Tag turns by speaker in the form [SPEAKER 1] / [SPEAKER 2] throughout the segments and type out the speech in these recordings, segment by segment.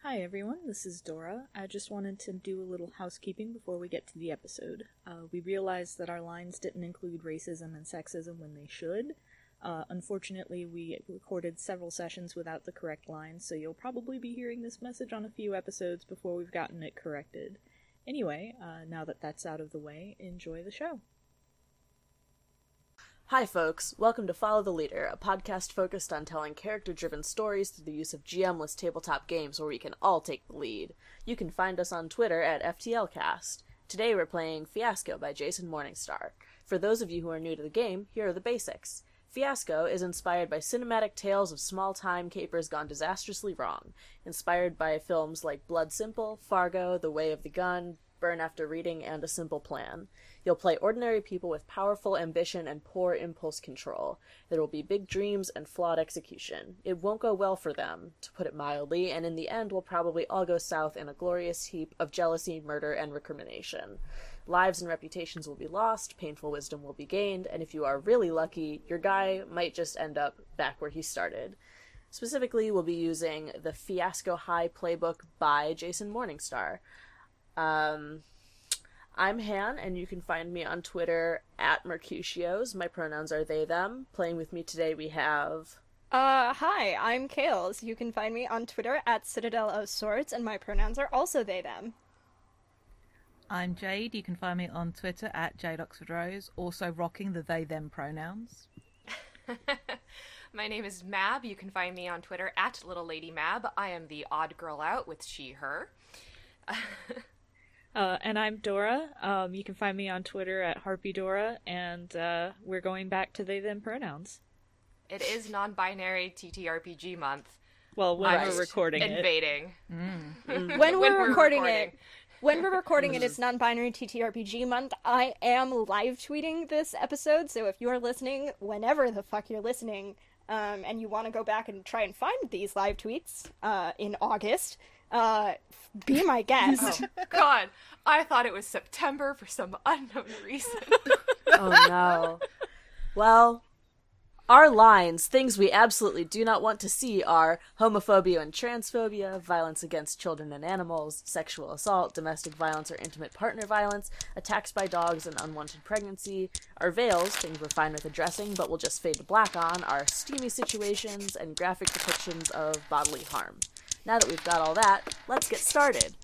[SPEAKER 1] Hi everyone, this is Dora. I just wanted to do a little housekeeping before we get to the episode. We realized that our lines didn't include racism and sexism when they should. Unfortunately, we recorded several sessions without the correct lines, so you'll probably be hearing this message on a few episodes before we've gotten it corrected. Anyway, now that that's out of the way, enjoy the show.
[SPEAKER 2] Hi folks, welcome to Follow the Leader, a podcast focused on telling character-driven stories through the use of GM-less tabletop games where we can all take the lead. You can find us on Twitter at FTLcast. Today we're playing Fiasco by Jason Morningstar. For those of you who are new to the game, here are the basics. Fiasco is inspired by cinematic tales of small-time capers gone disastrously wrong, inspired by films like Blood Simple, Fargo, The Way of the Gun, Burn After Reading, and A Simple Plan. You'll play ordinary people with powerful ambition and poor impulse control. There will be big dreams and flawed execution. It won't go well for them, to put it mildly, and in the end will probably all go south in a glorious heap of jealousy, murder, and recrimination. Lives and reputations will be lost, painful wisdom will be gained, and if you are really lucky, your guy might just end up back where he started. Specifically, we'll be using the Fiasco High playbook by Jason Morningstar. I'm Han, and you can find me on Twitter at Mercutios. My pronouns are they, them. Playing with me today we have...
[SPEAKER 3] Hi, I'm Kales. You can find me on Twitter at Citadel of Swords, and my pronouns are also they, them.
[SPEAKER 4] I'm Jade. You can find me on Twitter at Jade Oxford Rose, also rocking the they, them pronouns.
[SPEAKER 5] My name is Mab. You can find me on Twitter at Little Lady Mab. I am the odd girl out with she, her.
[SPEAKER 1] And I'm Dora. You can find me on Twitter at HarpyDora, and we're going back to they, them pronouns.
[SPEAKER 5] It is non-binary TTRPG month.
[SPEAKER 1] Well, when we're recording
[SPEAKER 5] invading.
[SPEAKER 3] When we're recording it. When we're recording it, it's non-binary TTRPG month. I am live tweeting this episode, so if you're listening, whenever the fuck you're listening, and you want to go back and try and find these live tweets in August, be my guest.
[SPEAKER 5] Oh, God. I thought it was September for some unknown reason.
[SPEAKER 2] Oh, no. Well, our lines, things we absolutely do not want to see, are homophobia and transphobia, violence against children and animals, sexual assault, domestic violence or intimate partner violence, attacks by dogs, and unwanted pregnancy. Our veils, things we're fine with addressing but will just fade to black on, are steamy situations and graphic depictions of bodily harm. Now that we've got all that, let's get started.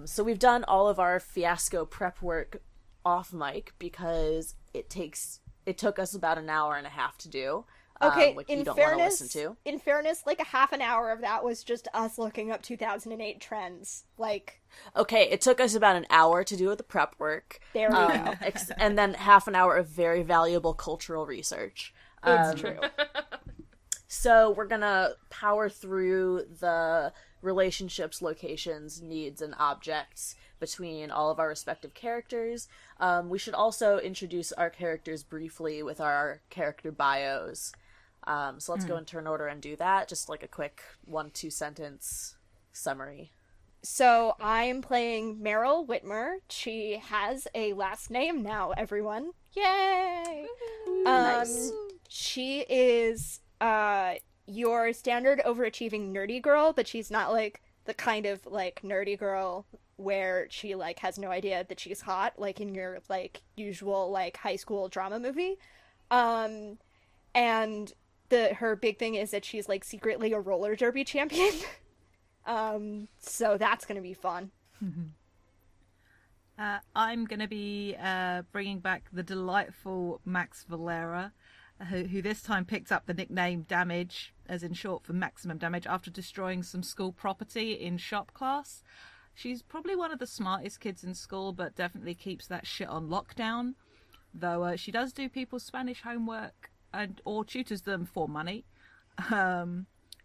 [SPEAKER 2] So we've done all of our Fiasco prep work off mic because it took us about an hour and a half to do.
[SPEAKER 3] Okay,
[SPEAKER 2] which you don't want to listen to.
[SPEAKER 3] In fairness, like a half an hour of that was just us looking up 2008 trends. Like,
[SPEAKER 2] okay, it took us about an hour to do the prep work.
[SPEAKER 3] There we go.
[SPEAKER 2] And then half an hour of very valuable cultural research.
[SPEAKER 3] It's true.
[SPEAKER 2] So we're gonna power through the relationships, locations, needs, and objects between all of our respective characters. We should also introduce our characters briefly with our character bios. So let's go in turn order and do that. Just like a quick 1-2 sentence summary.
[SPEAKER 3] So I'm playing Meryl Whitmer. She has a last name now, everyone. Yay!
[SPEAKER 2] Nice.
[SPEAKER 3] She is your standard overachieving nerdy girl, but she's not like the kind of like nerdy girl where she like has no idea that she's hot, like in your like usual like high school drama movie. And her big thing is that she's like secretly a roller derby champion. So that's gonna be fun.
[SPEAKER 4] I'm gonna be bringing back the delightful Max Valera, who this time picked up the nickname Damage, as in short for maximum damage, after destroying some school property in shop class. She's probably one of the smartest kids in school, but definitely keeps that shit on lockdown. Though she does do people's Spanish homework or tutors them for money.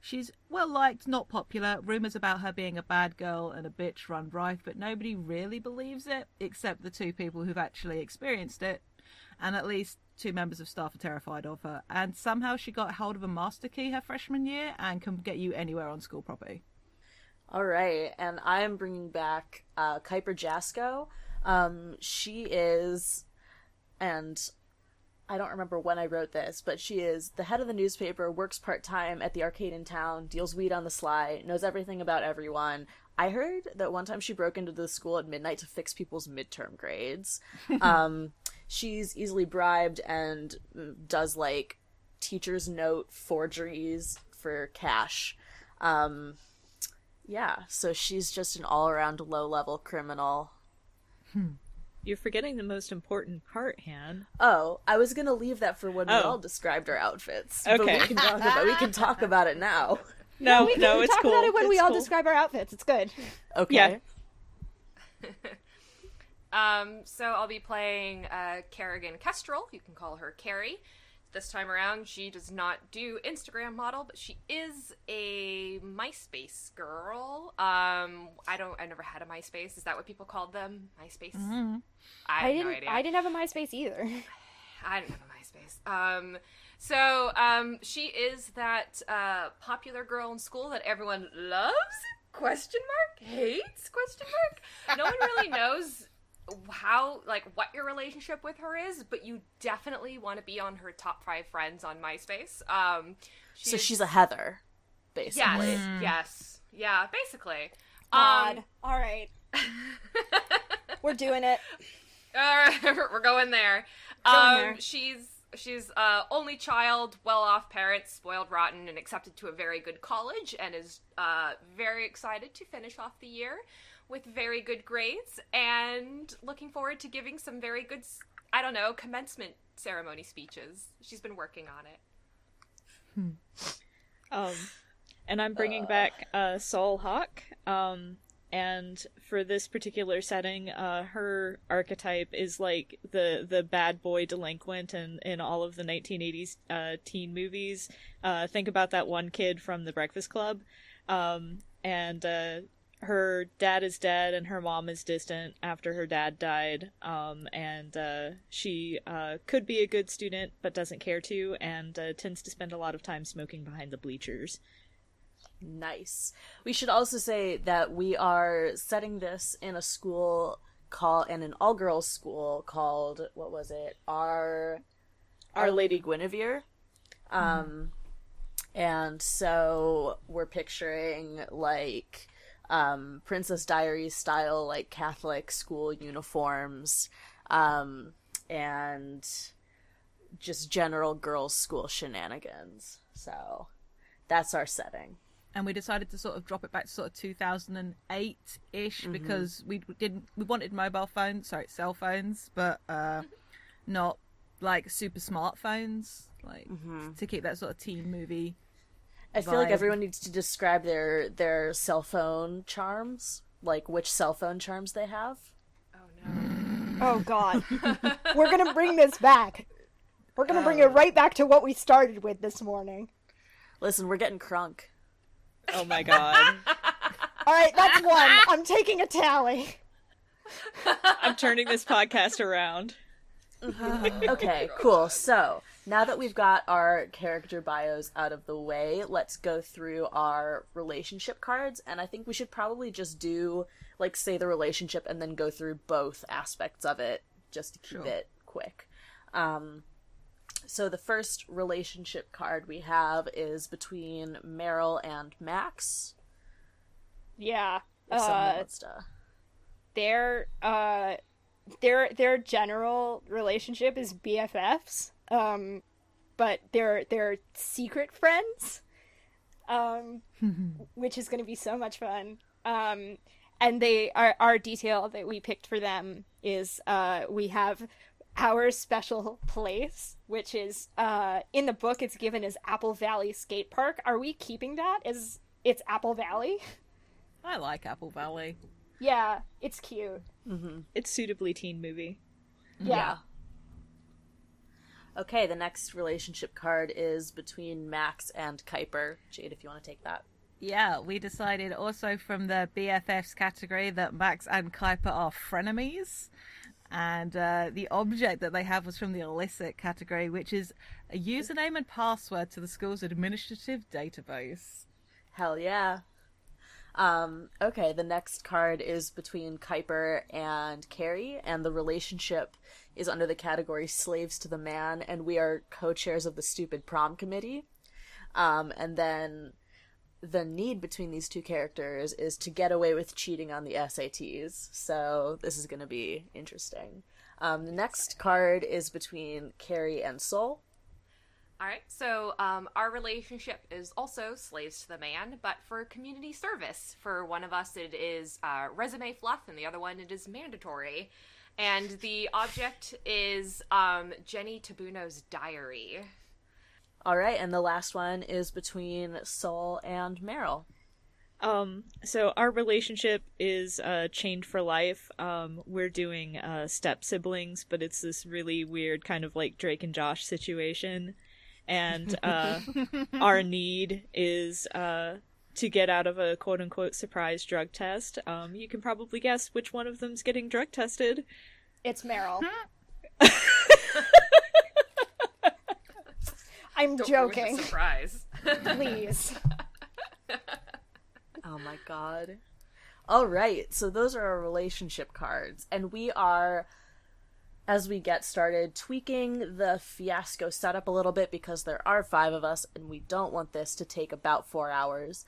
[SPEAKER 4] She's well-liked, not popular. Rumours about her being a bad girl and a bitch run rife, but nobody really believes it, except the 2 people who've actually experienced it. And at least 2 members of staff are terrified of her. And somehow she got hold of a master key her freshman year and can get you anywhere on school property.
[SPEAKER 2] All right, and I am bringing back Kuiper Jasko. She is, and I don't remember when I wrote this, but she is the head of the newspaper, works part-time at the arcade in town, deals weed on the sly, knows everything about everyone. I heard that one time she broke into the school at midnight to fix people's midterm grades. She's easily bribed and does, like, teacher's note forgeries for cash. Yeah, so she's just an all-around low-level criminal.
[SPEAKER 1] You're forgetting the most important part, Han.
[SPEAKER 2] Oh, I was gonna leave that for when we all described our outfits.
[SPEAKER 1] Okay.
[SPEAKER 2] But we can talk about it now.
[SPEAKER 1] No,
[SPEAKER 3] we can
[SPEAKER 1] it's
[SPEAKER 3] talk
[SPEAKER 1] cool.
[SPEAKER 3] about it when we all
[SPEAKER 1] cool.
[SPEAKER 3] describe our outfits. It's good.
[SPEAKER 2] Okay.
[SPEAKER 1] Yeah.
[SPEAKER 5] So I'll be playing Kerrigan Kestrel. You can call her Carrie. This time around, she does not do Instagram model, but she is a MySpace girl. I never had a MySpace. Is that what people called them? MySpace?
[SPEAKER 4] Mm-hmm.
[SPEAKER 5] I have no idea.
[SPEAKER 3] I didn't have a MySpace either.
[SPEAKER 5] I didn't have a MySpace. So she is that popular girl in school that everyone loves? ? Hates ? No one really knows how, like, what your relationship with her is, but you definitely want to be on her top 5 friends on MySpace.
[SPEAKER 2] So she's a Heather, basically.
[SPEAKER 5] Yes. Yeah, basically.
[SPEAKER 3] God. All right. We're doing it.
[SPEAKER 5] We're going there.
[SPEAKER 3] There.
[SPEAKER 5] She's only child, well-off parents, spoiled rotten, and accepted to a very good college, and is very excited to finish off the year with very good grades, and looking forward to giving some very good, commencement ceremony speeches. She's been working on it.
[SPEAKER 1] And I'm bringing back Saul Hawk. And for this particular setting, her archetype is like the bad boy delinquent in all of the 1980s teen movies. Think about that one kid from The Breakfast Club. And her dad is dead and her mom is distant after her dad died. And she could be a good student but doesn't care to, and tends to spend a lot of time smoking behind the bleachers.
[SPEAKER 2] Nice. We should also say that we are setting this in a school in an all-girls school called, what was it? Our Lady Guinevere. And so we're picturing, like, Princess Diaries style, like, Catholic school uniforms, and just general girls' school shenanigans. So that's our setting.
[SPEAKER 4] And we decided to sort of drop it back to sort of 2008-ish because we wanted cell phones, but not like super smartphones, like to keep that sort of teen movie
[SPEAKER 2] I feel like everyone needs to describe their cell phone charms, like which cell phone charms they have.
[SPEAKER 5] Oh no.
[SPEAKER 3] Oh god. We're gonna bring this back. We're gonna bring it right back to what we started with this morning.
[SPEAKER 2] Listen, we're getting crunk.
[SPEAKER 1] Oh my god.
[SPEAKER 3] Alright, that's one. I'm taking a tally.
[SPEAKER 1] I'm turning this podcast around.
[SPEAKER 2] Okay, cool. So, now that we've got our character bios out of the way, let's go through our relationship cards, and I think we should probably just do, like, say the relationship and then go through both aspects of it, just to keep it quick. So the first relationship card we have is between Meryl and Max.
[SPEAKER 3] Yeah.
[SPEAKER 2] If someone wants to...
[SPEAKER 3] Their general relationship is BFFs, but they're secret friends, which is going to be so much fun. And our detail that we picked for them is we have our special place, which is in the book it's given as Apple Valley Skate Park. Are we keeping that as it's Apple Valley?
[SPEAKER 4] I like Apple Valley.
[SPEAKER 3] Yeah, it's cute.
[SPEAKER 1] It's suitably teen movie.
[SPEAKER 3] Yeah.
[SPEAKER 2] Okay, the next relationship card is between Max and Kuiper. Jade, if you want to take that.
[SPEAKER 4] Yeah, we decided also from the BFFs category that Max and Kuiper are frenemies. And the object that they have was from the illicit category, which is a username and password to the school's administrative database.
[SPEAKER 2] Hell yeah. Okay, the next card is between Kuiper and Carrie, and the relationship is under the category Slaves to the Man, and we are co-chairs of the stupid prom committee. And then the need between these two characters is to get away with cheating on the SATs, so this is going to be interesting. The next card is between Carrie and Sol.
[SPEAKER 5] Alright, so our relationship is also slaves to the man, but for community service. For one of us it is resume fluff, and the other one it is mandatory. And the object is Jenny Tabuno's diary.
[SPEAKER 2] Alright, and the last one is between Sol and Meryl.
[SPEAKER 1] So our relationship is chained for life. We're doing step siblings, but it's this really weird kind of like Drake and Josh situation. And our need is to get out of a quote-unquote surprise drug test. You can probably guess which one of them's getting drug tested.
[SPEAKER 3] It's Meryl. I'm
[SPEAKER 5] Don't
[SPEAKER 3] joking.
[SPEAKER 5] ruin the surprise.
[SPEAKER 3] Please.
[SPEAKER 2] Oh my god. Alright, so those are our relationship cards, and we are, as we get started, tweaking the Fiasco setup a little bit because there are 5 of us and we don't want this to take about 4 hours.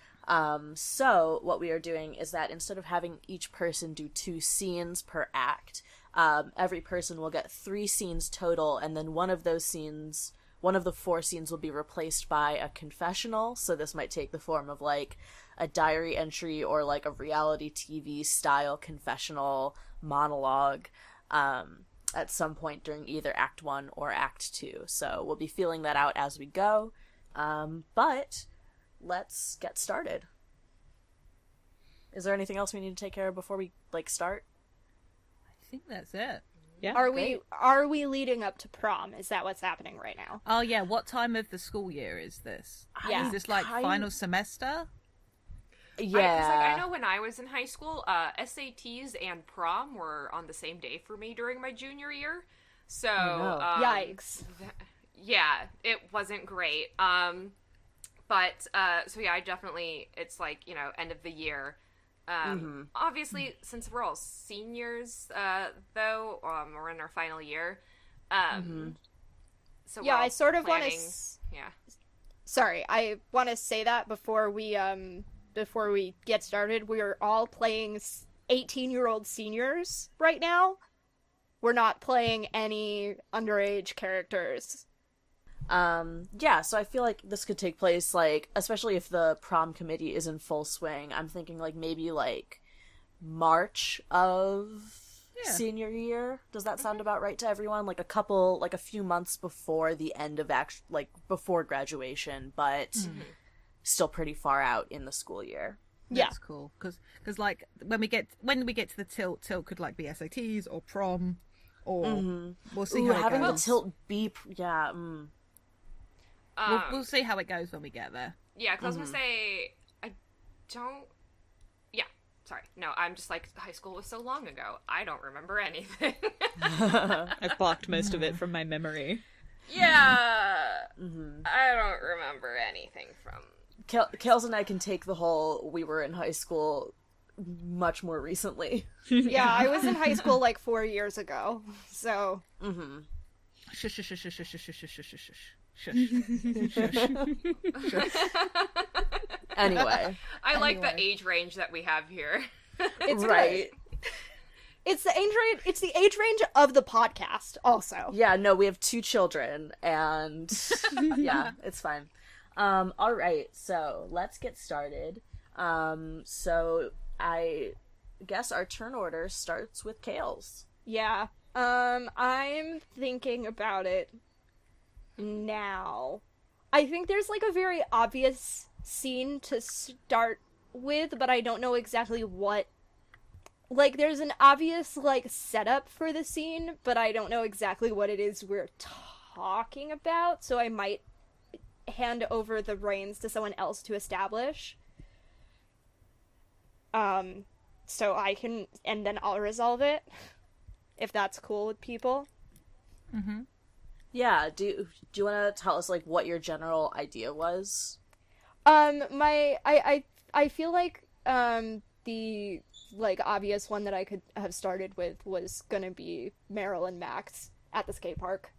[SPEAKER 2] So what we are doing is that instead of having each person do 2 scenes per act, every person will get 3 scenes total, and then one of the 4 scenes will be replaced by a confessional. So this might take the form of like a diary entry or like a reality TV style confessional monologue at some point during either Act 1 or Act 2. So we'll be feeling that out as we go. But let's get started. Is there anything else we need to take care of before we start?
[SPEAKER 4] I think that's it.
[SPEAKER 1] Yeah.
[SPEAKER 3] Are we leading up to prom? Is that what's happening right now?
[SPEAKER 4] Oh yeah, what time of the school year is this?
[SPEAKER 3] Yeah.
[SPEAKER 4] Is this like final semester?
[SPEAKER 2] Yeah.
[SPEAKER 5] I know when I was in high school, SATs and prom were on the same day for me during my junior year. So,
[SPEAKER 3] Yikes.
[SPEAKER 5] Yeah, it wasn't great. But so yeah, I definitely, it's like, end of the year. Obviously, since we're all seniors, though, we're in our final year. So
[SPEAKER 3] yeah, I sort of want to.
[SPEAKER 5] Yeah.
[SPEAKER 3] Sorry, I want to say that before we get started. We are all playing 18-year-old seniors right now. We're not playing any underage characters.
[SPEAKER 2] Yeah, so I feel like this could take place, especially if the prom committee is in full swing. I'm thinking, maybe, March of senior year. Does that sound about right to everyone? A few months before the end of, before graduation, but still pretty far out in the school year.
[SPEAKER 3] Yeah.
[SPEAKER 4] That's cool, because when we get to the tilt could, be SATs or prom, or we'll see how it
[SPEAKER 2] having
[SPEAKER 4] goes.
[SPEAKER 2] the tilt be,
[SPEAKER 4] We'll see how it goes when we get there.
[SPEAKER 5] Yeah, because I was going to say, I don't... Yeah, sorry. No, I'm just high school was so long ago. I don't remember anything.
[SPEAKER 1] I've blocked most of it from my memory.
[SPEAKER 5] Yeah. I don't remember anything from...
[SPEAKER 2] Kales and I can take the whole we were in high school much more recently.
[SPEAKER 3] Yeah, I was in high school 4 years ago, so...
[SPEAKER 4] Shush, shush, shush, shush, shush, shush, shush, shush, shush.
[SPEAKER 2] Anyway.
[SPEAKER 5] I like the age range that we have here.
[SPEAKER 3] It's
[SPEAKER 2] right.
[SPEAKER 3] It's the age range of the podcast, also.
[SPEAKER 2] Yeah, no, we have 2 children, and yeah, it's fine. Alright, so let's get started. So I guess our turn order starts with Kales.
[SPEAKER 3] Yeah. I'm thinking about it now. I think there's a very obvious scene to start with, but I don't know exactly what like, there's an obvious, like, setup for the scene, but I don't know exactly what it is we're talking about, so I might hand over the reins to someone else to establish. So I can, and then I'll resolve it, if that's cool with people.
[SPEAKER 2] Mm-hmm. Yeah, do you want to tell us, like, what your general idea was?
[SPEAKER 3] I feel like, the, like, obvious one that I could have started with was gonna be Meryl and Max at the skate park.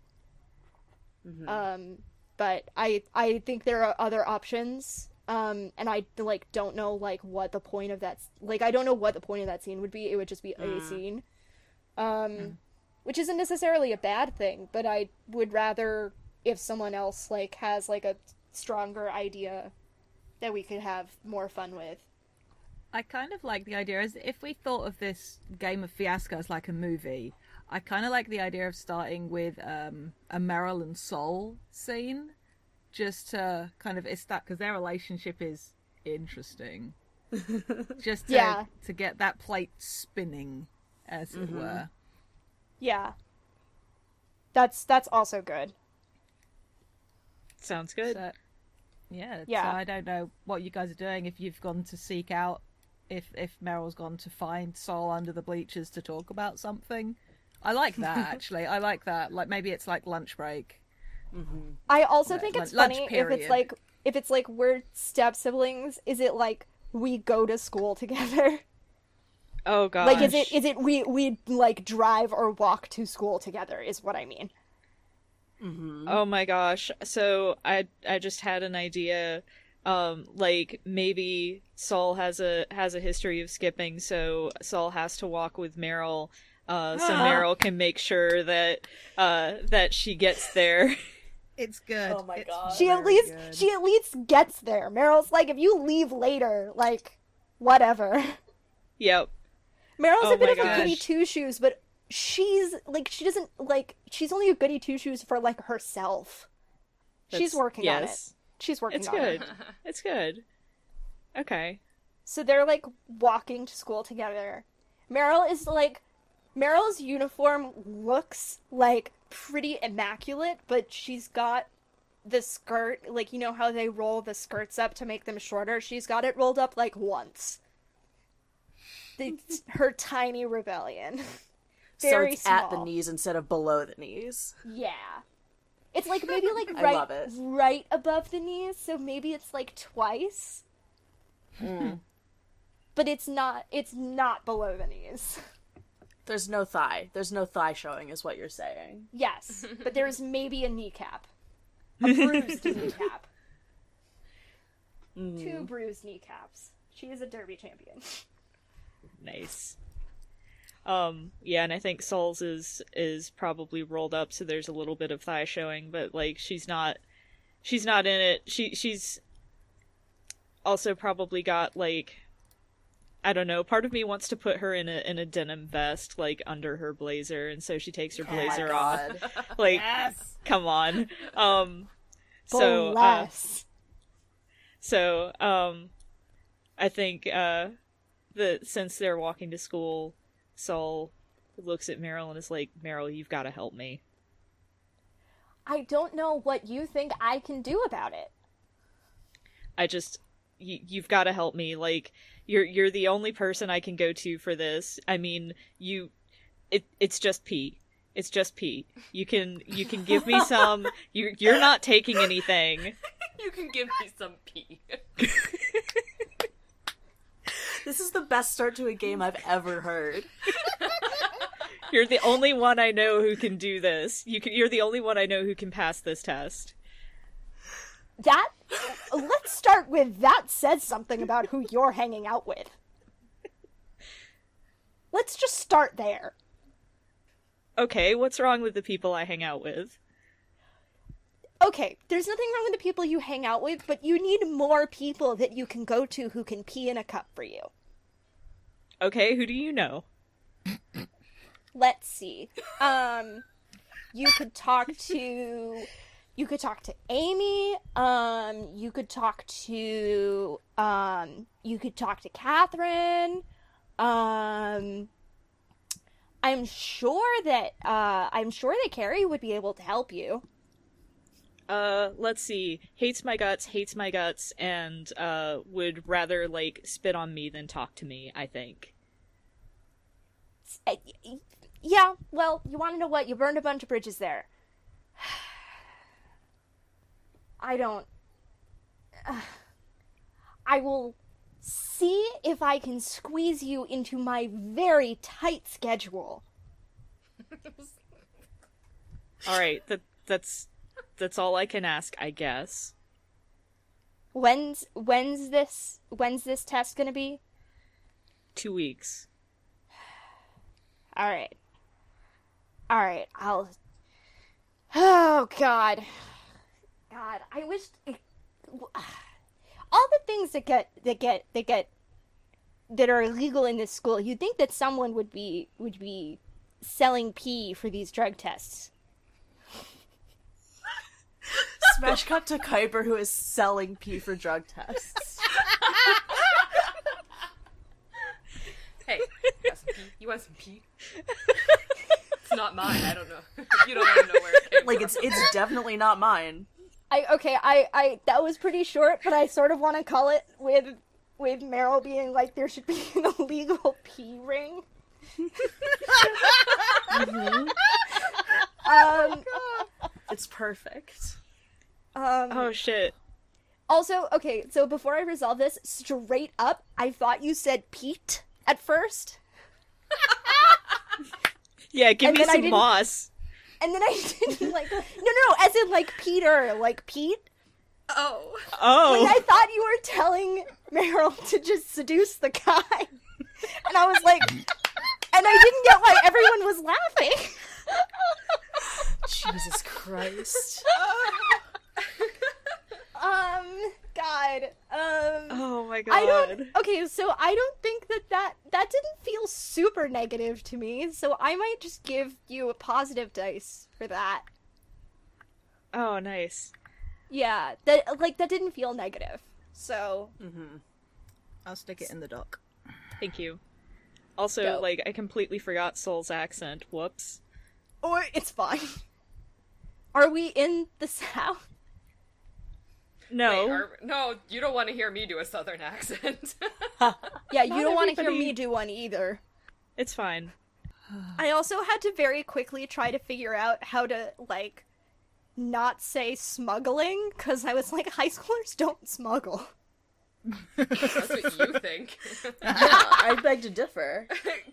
[SPEAKER 3] Mm-hmm. But I think there are other options, and I, like, don't know, like, what the point of that, like, I don't know what the point of that scene would be. It would just be a scene. Which isn't necessarily a bad thing, but I would rather if someone else, like, has, like, a stronger idea that we could have more fun with.
[SPEAKER 4] I kind of like the idea, as if we thought of this game of Fiasco as like a movie, I kind of like the idea of starting with a Meryl and Sol scene, just to kind of establish, because their relationship is interesting. Just to get that plate spinning, as it were.
[SPEAKER 3] Yeah. That's also good.
[SPEAKER 1] Sounds good.
[SPEAKER 4] So, yeah.
[SPEAKER 3] Yeah.
[SPEAKER 4] So I don't know what you guys are doing, if you've gone to seek out, if Meryl's gone to find Sol under the bleachers to talk about something. I like that, actually. I like that. Like, maybe it's like lunch break.
[SPEAKER 3] Mm-hmm. I also think it's funny if it's like we're step siblings. Is it like we go to school together?
[SPEAKER 1] Oh gosh.
[SPEAKER 3] Like, is it we like drive or walk to school together? Is what I mean.
[SPEAKER 1] Mm-hmm. Oh my gosh. So I just had an idea. Like, maybe Sol has a history of skipping, so Sol has to walk with Meryl, so Meryl can make sure that she gets there.
[SPEAKER 4] It's good.
[SPEAKER 2] Oh my god.
[SPEAKER 3] She at least gets there. Meryl's like, if you leave later, like, whatever. Yep. Meryl's a bit of a goody two-shoes, but she's, like, she doesn't, like, she's only a goody two-shoes for, like, herself. She's working on it. She's working on it.
[SPEAKER 1] It's good. Okay.
[SPEAKER 3] So they're, like, walking to school together. Meryl's uniform looks, like, pretty immaculate, but she's got the skirt, like, you know how they roll the skirts up to make them shorter? She's got it rolled up, like, once. It's her tiny rebellion. Very
[SPEAKER 2] so it's
[SPEAKER 3] small.
[SPEAKER 2] At the knees instead of below the knees.
[SPEAKER 3] Yeah. It's like maybe like right above the knees, so maybe it's like twice. But it's not below the knees.
[SPEAKER 2] There's no thigh. There's no thigh showing is what you're saying.
[SPEAKER 3] Yes, but there's maybe a kneecap. A bruised kneecap. 2 bruised kneecaps. She is a derby champion.
[SPEAKER 1] Nice. Yeah, and I think Sol's is probably rolled up, so there's a little bit of thigh showing, but, like, she's not in it. She's also probably got, like, I don't know, part of me wants to put her in a denim vest, like, under her blazer, and so she takes her blazer off. Like, yes! Come on. I think, that since they're walking to school, Sol looks at Meryl and is like, Meryl, you've got to help me.
[SPEAKER 3] I don't know what you think I can do about it.
[SPEAKER 1] You've got to help me. Like, you're the only person I can go to for this. I mean, it's just pee. It's just pee. You can give me some. You're not taking anything.
[SPEAKER 5] You can give me some pee.
[SPEAKER 2] This is the best start to a game I've ever heard.
[SPEAKER 1] You're the only one I know who can do this. You're the only one I know who can pass this test.
[SPEAKER 3] Let's start with that says something about who you're hanging out with. Let's just start there.
[SPEAKER 1] Okay, what's wrong with the people I hang out with?
[SPEAKER 3] Okay, there's nothing wrong with the people you hang out with, but you need more people that you can go to who can pee in a cup for you.
[SPEAKER 1] Okay, who do you know?
[SPEAKER 3] Let's see. You could talk to Amy. You could talk to Catherine. I'm sure that Carrie would be able to help you.
[SPEAKER 1] Let's see. Hates my guts, and, would rather, like, spit on me than talk to me, I think.
[SPEAKER 3] Yeah, well, you want to know what? You burned a bunch of bridges there. I will see if I can squeeze you into my very tight schedule.
[SPEAKER 1] Alright, that's all I can ask, I guess.
[SPEAKER 3] When's this test gonna be?
[SPEAKER 1] 2 weeks.
[SPEAKER 3] Alright, I'll... Oh, God, I wish... All the things that are illegal in this school, you'd think that someone would be selling pee for these drug tests.
[SPEAKER 2] Smash cut to Kuiper, who is selling pee for drug tests.
[SPEAKER 5] Hey, you want some pee? It's not mine, I don't know. You don't want to know where it came from.
[SPEAKER 2] It's definitely not mine.
[SPEAKER 3] I that was pretty short, but I sort of want to call it with Meryl being like, there should be an illegal pee ring.
[SPEAKER 2] Mm-hmm. It's perfect.
[SPEAKER 1] Oh, shit.
[SPEAKER 3] Also, okay, so before I resolve this, straight up, I thought you said Pete at first.
[SPEAKER 1] Yeah, give me some moss.
[SPEAKER 3] And then I didn't, like... No, as in, like, Peter, like Pete.
[SPEAKER 5] Oh.
[SPEAKER 3] Like, I thought you were telling Meryl to just seduce the guy. And I was like... And I didn't get why everyone was laughing.
[SPEAKER 2] Jesus Christ.
[SPEAKER 3] God.
[SPEAKER 1] Oh my God.
[SPEAKER 3] Okay, so I don't think that didn't feel super negative to me, so I might just give you a positive dice for that.
[SPEAKER 1] Oh, nice.
[SPEAKER 3] Yeah, that didn't feel negative, so...
[SPEAKER 2] Mm-hmm.
[SPEAKER 4] I'll stick it in the dock.
[SPEAKER 1] Thank you. Also,
[SPEAKER 3] Dope.
[SPEAKER 1] like, I completely forgot Soul's accent. Whoops.
[SPEAKER 3] Or, it's fine. Are we in the South?
[SPEAKER 1] No.
[SPEAKER 5] Wait, no, you don't want to hear me do a southern accent.
[SPEAKER 3] Yeah, you don't want to hear
[SPEAKER 1] everybody-
[SPEAKER 3] me do one either.
[SPEAKER 1] It's fine.
[SPEAKER 3] I also had to very quickly try to figure out how to, like, not say smuggling, because I was like, high schoolers don't smuggle.
[SPEAKER 5] That's what you think.
[SPEAKER 2] Yeah, I beg to differ.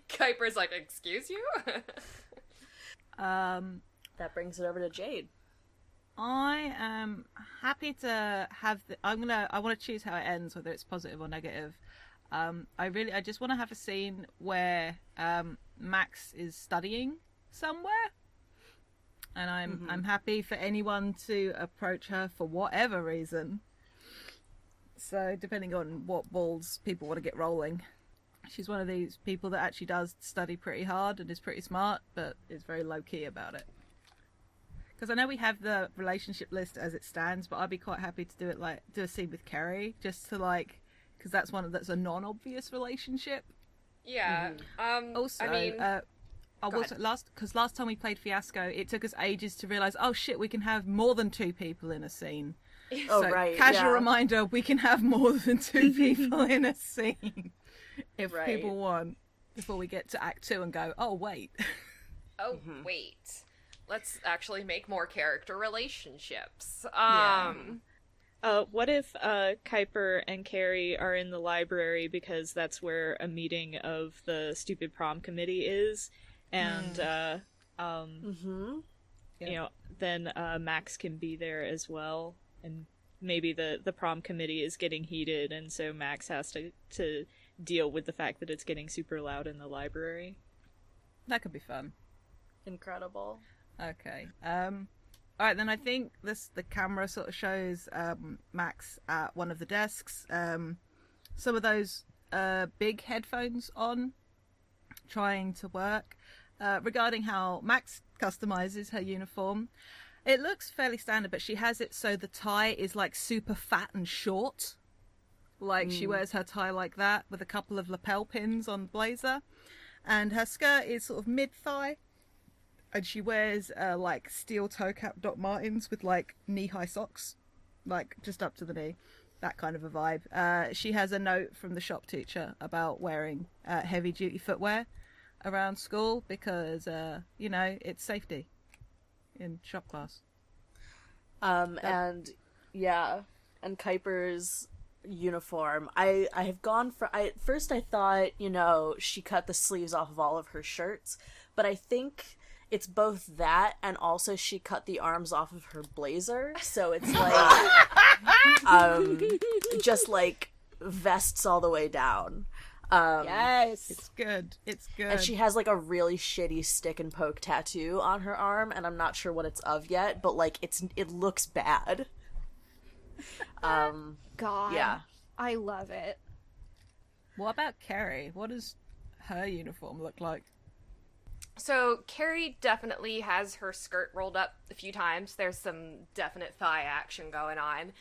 [SPEAKER 5] Kuiper's like, excuse you?
[SPEAKER 2] That brings it over to Jade.
[SPEAKER 4] I am happy to have I want to choose how it ends, whether it's positive or negative. I just want to have a scene where Max is studying somewhere, and I'm happy for anyone to approach her for whatever reason. So depending on what balls people want to get rolling. She's one of these people that actually does study pretty hard and is pretty smart, but is very low key about it. Because I know we have the relationship list as it stands, but I'd be quite happy to do a scene with Kerry, just to because that's a non-obvious relationship.
[SPEAKER 5] Yeah.
[SPEAKER 4] Also,
[SPEAKER 5] I mean,
[SPEAKER 4] last time we played Fiasco, it took us ages to realise, oh shit, we can have more than 2 people in a scene.
[SPEAKER 2] Oh,
[SPEAKER 4] so,
[SPEAKER 2] right.
[SPEAKER 4] Casual
[SPEAKER 2] yeah.
[SPEAKER 4] reminder, we can have more than 2 people in a scene if
[SPEAKER 2] Right.
[SPEAKER 4] people want, before we get to Act 2 and go, oh wait.
[SPEAKER 5] oh, wait. Let's actually make more character relationships.
[SPEAKER 1] What if Kuiper and Carrie are in the library because that's where a meeting of the stupid prom committee is, and you know, then Max can be there as well, and maybe the prom committee is getting heated, and so Max has to deal with the fact that it's getting super loud in the library.
[SPEAKER 4] That could be fun.
[SPEAKER 2] Incredible.
[SPEAKER 4] Okay. Alright, then I think the camera sort of shows Max at one of the desks. Some of those big headphones on, trying to work. Regarding how Max customizes her uniform, it looks fairly standard, but she has it so the tie is like super fat and short. Like, she wears her tie like that with a couple of lapel pins on the blazer. And her skirt is sort of mid-thigh. And she wears, like, steel toe-cap Doc Martens with, like, knee-high socks. Like, just up to the knee. That kind of a vibe. She has a note from the shop teacher about wearing heavy-duty footwear around school because, you know, it's safety in shop class.
[SPEAKER 2] And, yeah, and Kuiper's uniform. I have gone for... At first I thought, you know, she cut the sleeves off of all of her shirts, but I think it's both that and also she cut the arms off of her blazer, so it's like just like vests all the way down.
[SPEAKER 3] Yes,
[SPEAKER 4] It's good. It's good.
[SPEAKER 2] And she has like a really shitty stick and poke tattoo on her arm, and I'm not sure what it's of yet, but like it looks bad.
[SPEAKER 3] God,
[SPEAKER 2] Yeah.
[SPEAKER 3] I love it.
[SPEAKER 4] What about Carrie? What does her uniform look like?
[SPEAKER 5] So Carrie definitely has her skirt rolled up a few times. There's some definite thigh action going on.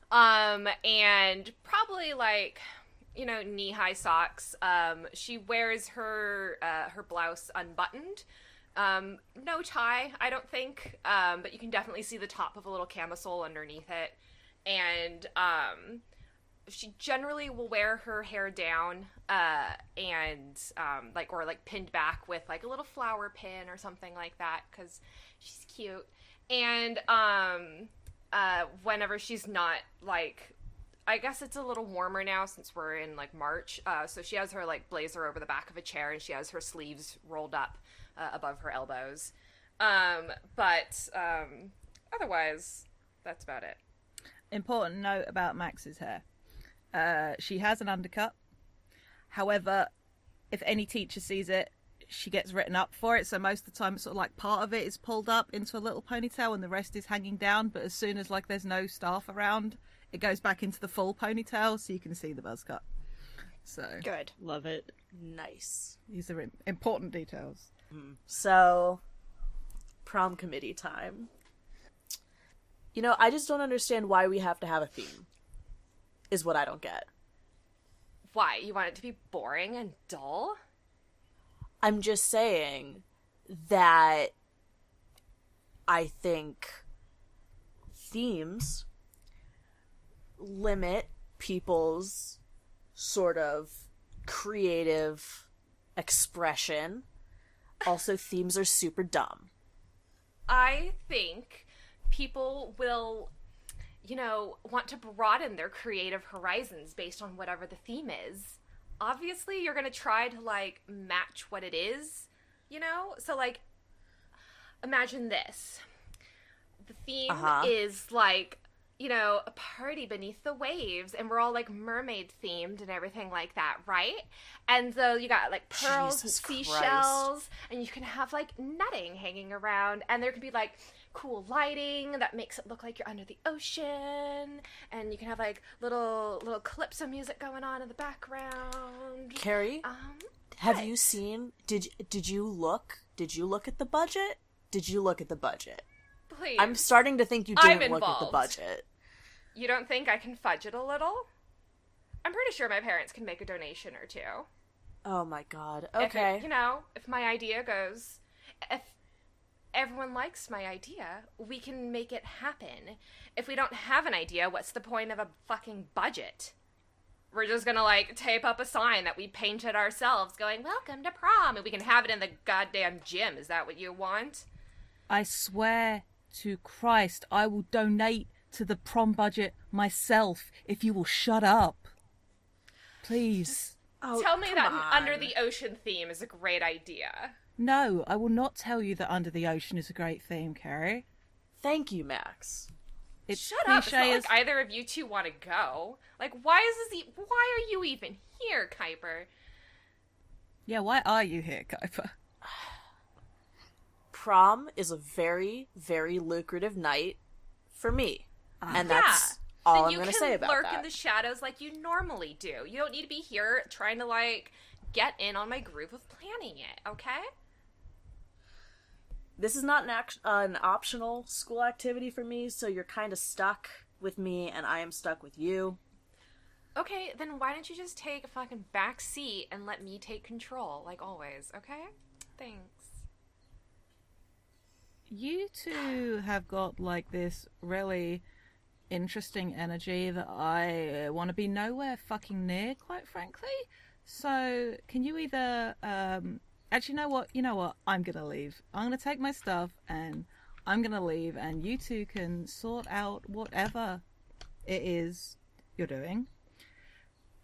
[SPEAKER 5] And probably like, you know, knee-high socks. She wears her blouse unbuttoned. No tie, I don't think. But you can definitely see the top of a little camisole underneath it. And she generally will wear her hair down and like pinned back with like a little flower pin or something like that because she's cute. And whenever she's not, like, I guess it's a little warmer now since we're in like March, so she has her like blazer over the back of a chair and she has her sleeves rolled up above her elbows, but otherwise that's about it.
[SPEAKER 4] Important note about Max's hair. She has an undercut. However, if any teacher sees it, she gets written up for it. So most of the time, it's sort of like part of it is pulled up into a little ponytail and the rest is hanging down. But as soon as like there's no staff around, it goes back into the full ponytail so you can see the buzz cut. So
[SPEAKER 3] Good.
[SPEAKER 6] Love it.
[SPEAKER 2] Nice.
[SPEAKER 4] these are important details.
[SPEAKER 2] So, prom committee time. You know, I just don't understand why we have to have a theme, is what I don't get.
[SPEAKER 5] Why? You want it to be boring and dull?
[SPEAKER 2] I'm just saying that I think themes limit people's sort of creative expression. Also, themes are super dumb.
[SPEAKER 5] I think people will, you know, want to broaden their creative horizons based on whatever the theme is. Obviously, you're going to try to, like, match what it is, you know? So, like, imagine this. The theme is, like, you know, a party beneath the waves, and we're all, like, mermaid-themed and everything like that, right? And so you got, like, pearls
[SPEAKER 2] Jesus
[SPEAKER 5] and
[SPEAKER 2] Christ.
[SPEAKER 5] seashells, and you can have, like, netting hanging around, and there could be, like, cool lighting that makes it look like you're under the ocean, and you can have like little calypso music going on in the background.
[SPEAKER 2] Carrie, have you seen? Did you look at the budget? Did you look at the budget?
[SPEAKER 5] Please.
[SPEAKER 2] I'm starting to think you
[SPEAKER 5] I'm
[SPEAKER 2] didn't look at the
[SPEAKER 5] involved.
[SPEAKER 2] budget.
[SPEAKER 5] You don't think I can fudge it a little? I'm pretty sure my parents can make a donation or two.
[SPEAKER 2] Oh my god.
[SPEAKER 5] If
[SPEAKER 2] Okay.
[SPEAKER 5] it, you know, if my idea goes, if everyone likes my idea, we can make it happen. If we don't have an idea, what's the point of a fucking budget? We're just gonna, like, tape up a sign that we painted ourselves going, welcome to prom, and we can have it in the goddamn gym. Is that what you want?
[SPEAKER 4] I swear to Christ, I will donate to the prom budget myself if you will shut up. Please.
[SPEAKER 2] Oh,
[SPEAKER 5] Tell me
[SPEAKER 2] come
[SPEAKER 5] that
[SPEAKER 2] on.
[SPEAKER 5] Under the Ocean theme is a great idea.
[SPEAKER 4] No, I will not tell you that Under the Ocean is a great theme, Carrie.
[SPEAKER 2] Thank you, Max.
[SPEAKER 4] It's
[SPEAKER 5] Shut up. It's not
[SPEAKER 4] cliche
[SPEAKER 5] like either of you two want to go. Like, why are you even here, Kuiper?
[SPEAKER 4] Yeah, why are you here, Kuiper?
[SPEAKER 2] Prom is a very, very lucrative night for me. And that's all
[SPEAKER 5] Then
[SPEAKER 2] I'm
[SPEAKER 5] you
[SPEAKER 2] going to
[SPEAKER 5] can
[SPEAKER 2] say about
[SPEAKER 5] lurk
[SPEAKER 2] that.
[SPEAKER 5] in the shadows like you normally do. You don't need to be here trying to, like, get in on my groove of planning it, okay?
[SPEAKER 2] This is not an optional school activity for me, so you're kind of stuck with me, and I am stuck with you.
[SPEAKER 5] Okay, then why don't you just take a fucking back seat and let me take control, like always, okay? Thanks.
[SPEAKER 4] You two have got, like, this really interesting energy that I want to be nowhere fucking near, quite frankly. So, can you either, actually, you know what? I'm gonna leave. I'm gonna take my stuff, and I'm gonna leave, and you two can sort out whatever it is you're doing.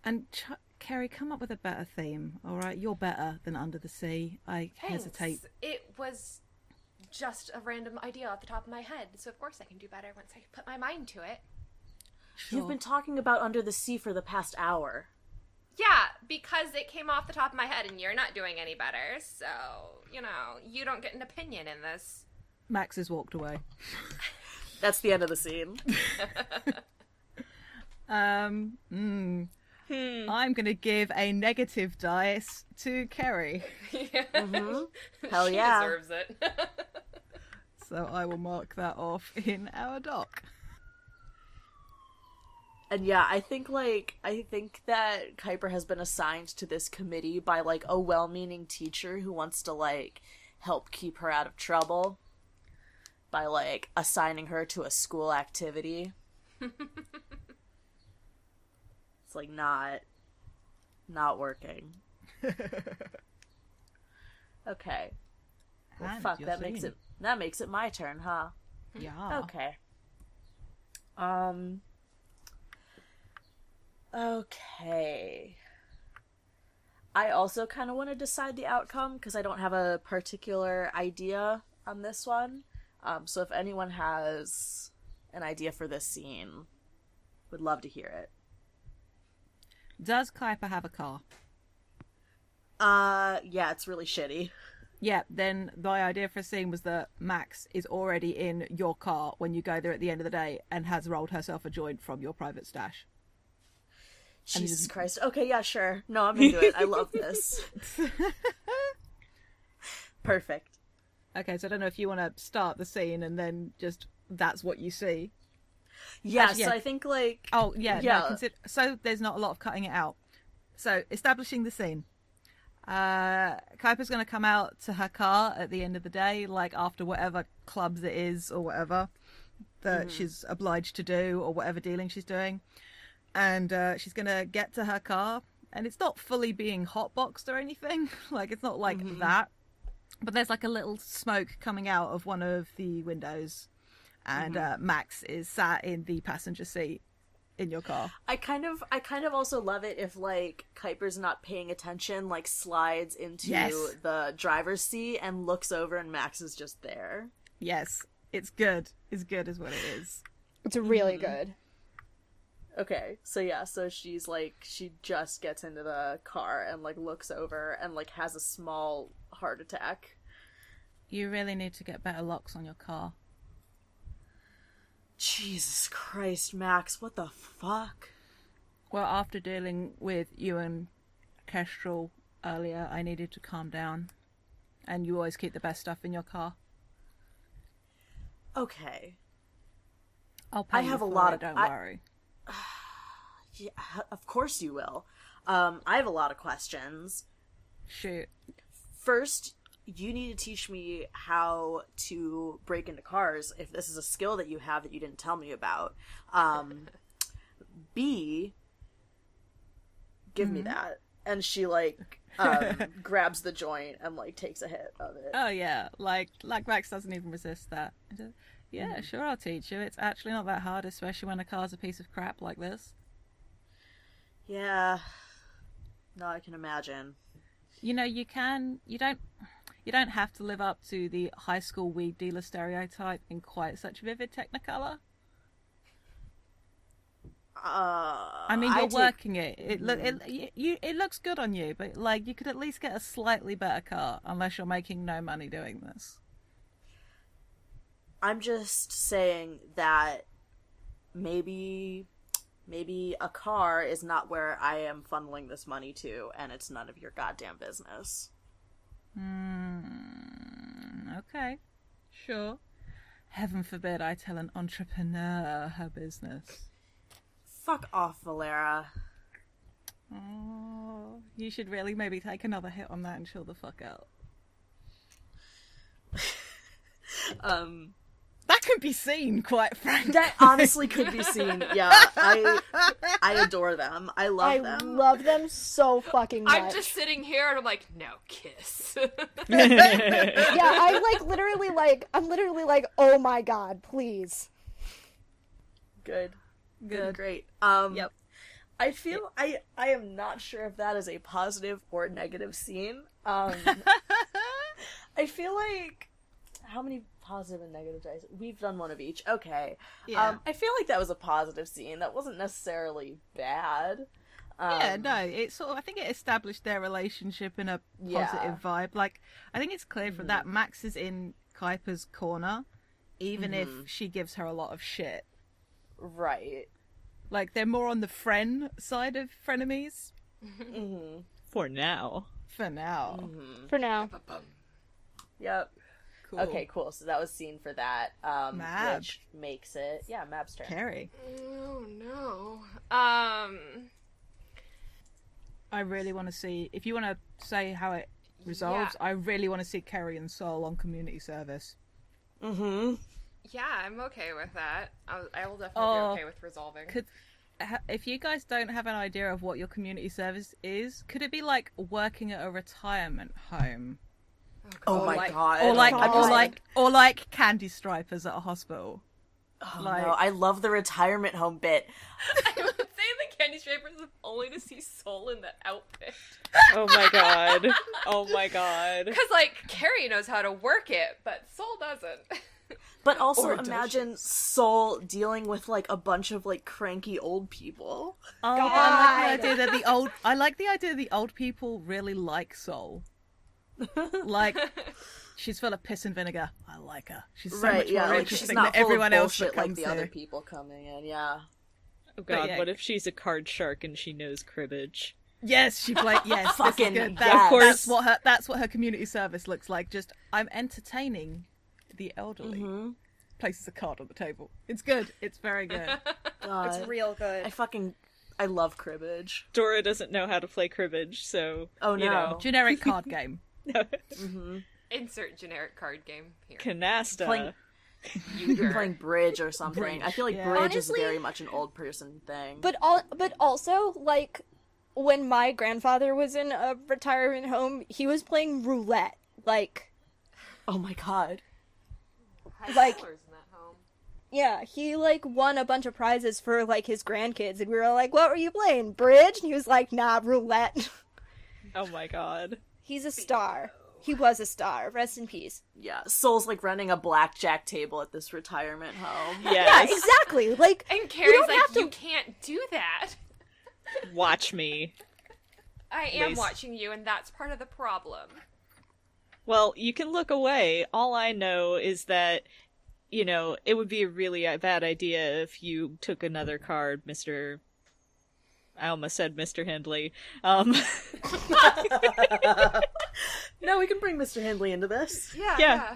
[SPEAKER 4] And Kerry, come up with a better theme, all right? You're better than Under the Sea. I hesitate.
[SPEAKER 5] It was just a random idea off the top of my head, so of course I can do better once I put my mind to it.
[SPEAKER 4] Sure.
[SPEAKER 2] You've been talking about Under the Sea for the past hour.
[SPEAKER 5] Yeah, because it came off the top of my head and you're not doing any better, so, you don't get an opinion in this.
[SPEAKER 4] Max has walked away.
[SPEAKER 2] That's the end of the scene.
[SPEAKER 4] I'm going to give a negative dice to Kerry.
[SPEAKER 5] Yeah.
[SPEAKER 2] Mm-hmm. Hell
[SPEAKER 5] she
[SPEAKER 2] yeah.
[SPEAKER 5] deserves it.
[SPEAKER 4] So I will mark that off in our doc.
[SPEAKER 2] And yeah, I think that Kuiper has been assigned to this committee by, like, a well-meaning teacher who wants to, like, help keep her out of trouble by, like, assigning her to a school activity. It's, like, not working. Okay. Well,
[SPEAKER 4] And
[SPEAKER 2] fuck,
[SPEAKER 4] you're
[SPEAKER 2] that makes
[SPEAKER 4] singing.
[SPEAKER 2] it my turn, huh?
[SPEAKER 4] Yeah.
[SPEAKER 2] Okay. Okay. I also kind of want to decide the outcome because I don't have a particular idea on this one. So if anyone has an idea for this scene, would love to hear it.
[SPEAKER 4] Does Kuiper have a car?
[SPEAKER 2] Yeah, it's really shitty.
[SPEAKER 4] Yeah, then my idea for a scene was that Max is already in your car when you go there at the end of the day and has rolled herself a joint from your private stash.
[SPEAKER 2] Jesus Christ. Okay, yeah, sure. No, I'm into it. I love this. Perfect.
[SPEAKER 4] Okay, so I don't know if you want to start the scene and then just that's what you see.
[SPEAKER 2] Yeah,
[SPEAKER 4] Actually,
[SPEAKER 2] so
[SPEAKER 4] yeah.
[SPEAKER 2] I think, like...
[SPEAKER 4] Oh, yeah.
[SPEAKER 2] Yeah.
[SPEAKER 4] No, so there's not a lot of cutting it out. So, establishing the scene. Kuiper's going to come out to her car at the end of the day, like after whatever clubs it is or whatever that she's obliged to do or whatever dealing she's doing. And she's going to get to her car, and it's not fully being hotboxed or anything. Like, it's not like that. But there's like a little smoke coming out of one of the windows. And Max is sat in the passenger seat in your car.
[SPEAKER 2] I kind of also love it if, like, Kuiper's not paying attention, like, slides into the driver's seat and looks over and Max is just there.
[SPEAKER 4] Yes, it's good. It's good is what it is.
[SPEAKER 3] It's really good.
[SPEAKER 2] Okay, so yeah, so she's, like, she just gets into the car and, like, looks over and, like, has a small heart attack.
[SPEAKER 4] You really need to get better locks on your car.
[SPEAKER 2] Jesus Christ, Max, what the fuck?
[SPEAKER 4] Well, after dealing with you and Kestrel earlier, I needed to calm down. And you always keep the best stuff in your car.
[SPEAKER 2] Okay.
[SPEAKER 4] I'll pay
[SPEAKER 2] I
[SPEAKER 4] you
[SPEAKER 2] have a
[SPEAKER 4] for
[SPEAKER 2] lot
[SPEAKER 4] it,
[SPEAKER 2] of-
[SPEAKER 4] don't
[SPEAKER 2] I-
[SPEAKER 4] worry.
[SPEAKER 2] Yeah, of course you will. I have a lot of questions.
[SPEAKER 4] Shoot.
[SPEAKER 2] First, you need to teach me how to break into cars if this is a skill that you have that you didn't tell me about. B, give me that. And she, like, grabs the joint and, like, takes a hit of it.
[SPEAKER 4] Oh, yeah. Like Max doesn't even resist that. Yeah, sure, I'll teach you. It's actually not that hard, especially when a car's a piece of crap like this.
[SPEAKER 2] Yeah. No, I can imagine.
[SPEAKER 4] You know, you don't have to live up to the high school weed dealer stereotype in quite such vivid technicolor. I mean, you're working it. It looks good on you, but, like, you could at least get a slightly better car, unless you're making no money doing this.
[SPEAKER 2] I'm just saying that maybe a car is not where I am funneling this money to, and it's none of your goddamn business.
[SPEAKER 4] Okay. Sure. Heaven forbid I tell an entrepreneur her business.
[SPEAKER 2] Fuck off, Valera.
[SPEAKER 4] Oh, you should really maybe take another hit on that and chill the fuck out. That can be seen, quite frankly.
[SPEAKER 2] That honestly could be seen. Yeah, I adore them. I love them.
[SPEAKER 3] I love them so fucking much.
[SPEAKER 5] I'm just sitting here and I'm like, no, kiss.
[SPEAKER 3] Yeah, I'm literally like, oh my god, please.
[SPEAKER 2] Good. Great.
[SPEAKER 4] Yep.
[SPEAKER 2] I feel I am not sure if that is a positive or negative scene. I feel like how many positive and negative dice? We've done one of each. Okay.
[SPEAKER 4] Yeah.
[SPEAKER 2] I feel like that was a positive scene. That wasn't necessarily bad.
[SPEAKER 4] Yeah, no, it sort of, I think it established their relationship in a positive vibe. Like, I think it's clear from that Max is in Kuiper's corner, even if she gives her a lot of shit.
[SPEAKER 2] Right.
[SPEAKER 4] Like, they're more on the friend side of frenemies.
[SPEAKER 6] For now.
[SPEAKER 4] For now.
[SPEAKER 3] For now.
[SPEAKER 2] Yep.
[SPEAKER 4] Cool.
[SPEAKER 2] Okay, cool. So that was scene for that.
[SPEAKER 4] Mab.
[SPEAKER 2] Which makes it... Yeah, Mab's turn.
[SPEAKER 4] Carrie.
[SPEAKER 5] Oh, no.
[SPEAKER 4] I really want to see, if you want to say how it resolves, I really want to see Carrie and Sol on community service.
[SPEAKER 5] Yeah, I'm okay with that. I will definitely be okay with resolving.
[SPEAKER 4] If you guys don't have an idea of what your community service is, could it be like working at a retirement home?
[SPEAKER 2] Oh my god.
[SPEAKER 4] Or like candy stripers at a hospital.
[SPEAKER 2] Oh no, I love the retirement home bit.
[SPEAKER 5] I would say the candy strippers if only to see Sol in that outfit.
[SPEAKER 6] Oh my god. Oh my god.
[SPEAKER 5] Because, like, Carrie knows how to work it, but Sol doesn't.
[SPEAKER 2] But also imagine Sol dealing with, like, a bunch of, like, cranky old people.
[SPEAKER 4] Oh,
[SPEAKER 3] God.
[SPEAKER 4] I like the idea that the old people really like Sol. Like, she's full of piss and vinegar. I like her. She's so much more
[SPEAKER 2] like,
[SPEAKER 4] interesting
[SPEAKER 2] she's not
[SPEAKER 4] than everyone
[SPEAKER 2] full of
[SPEAKER 4] else that
[SPEAKER 2] bullshit like
[SPEAKER 4] comes
[SPEAKER 2] the
[SPEAKER 4] here.
[SPEAKER 2] other people coming in, yeah.
[SPEAKER 6] Oh god,
[SPEAKER 4] yeah.
[SPEAKER 6] what if she's a card shark and she knows cribbage?
[SPEAKER 4] Yes, she plays. Yes,
[SPEAKER 2] Fucking
[SPEAKER 4] this is good.
[SPEAKER 2] yes.
[SPEAKER 6] Of course.
[SPEAKER 4] That's what her community service looks like. Just I'm entertaining the elderly. Places a card on the table. It's good. It's very good.
[SPEAKER 2] God.
[SPEAKER 3] It's real good.
[SPEAKER 2] I love cribbage.
[SPEAKER 6] Dora doesn't know how to play cribbage, so
[SPEAKER 2] Oh,
[SPEAKER 6] you
[SPEAKER 2] no.
[SPEAKER 6] know.
[SPEAKER 4] Generic card game.
[SPEAKER 5] Insert generic card game here.
[SPEAKER 6] Canasta.
[SPEAKER 2] Playing- You're playing bridge or something.
[SPEAKER 4] Bridge,
[SPEAKER 2] I feel like
[SPEAKER 4] yeah.
[SPEAKER 2] bridge is
[SPEAKER 3] Honestly-
[SPEAKER 2] very much an old person thing.
[SPEAKER 3] But also, like, when my grandfather was in a retirement home, he was playing roulette. Like,
[SPEAKER 2] oh my god.
[SPEAKER 3] Like-
[SPEAKER 5] Colors in that home.
[SPEAKER 3] yeah, he, like, won a bunch of prizes for, like, his grandkids, and we were like, what were you playing, bridge? And he was like, nah, roulette.
[SPEAKER 6] Oh my god.
[SPEAKER 3] He's a star. He was a star. Rest in peace.
[SPEAKER 2] Yeah, Sol's like running a blackjack table at this retirement home.
[SPEAKER 3] Yeah,
[SPEAKER 6] Yes.
[SPEAKER 3] exactly. Like,
[SPEAKER 5] And Carrie's
[SPEAKER 3] don't
[SPEAKER 5] like,
[SPEAKER 3] have to-
[SPEAKER 5] you can't do that.
[SPEAKER 6] Watch me.
[SPEAKER 5] I am
[SPEAKER 6] Lace.
[SPEAKER 5] watching you, and that's part of the problem.
[SPEAKER 6] Well, you can look away. All I know is that, you know, it would be a really bad idea if you took another card, Mr. I almost said Mr. Hindley.
[SPEAKER 2] No, we can bring Mr. Hindley into this.
[SPEAKER 5] Yeah.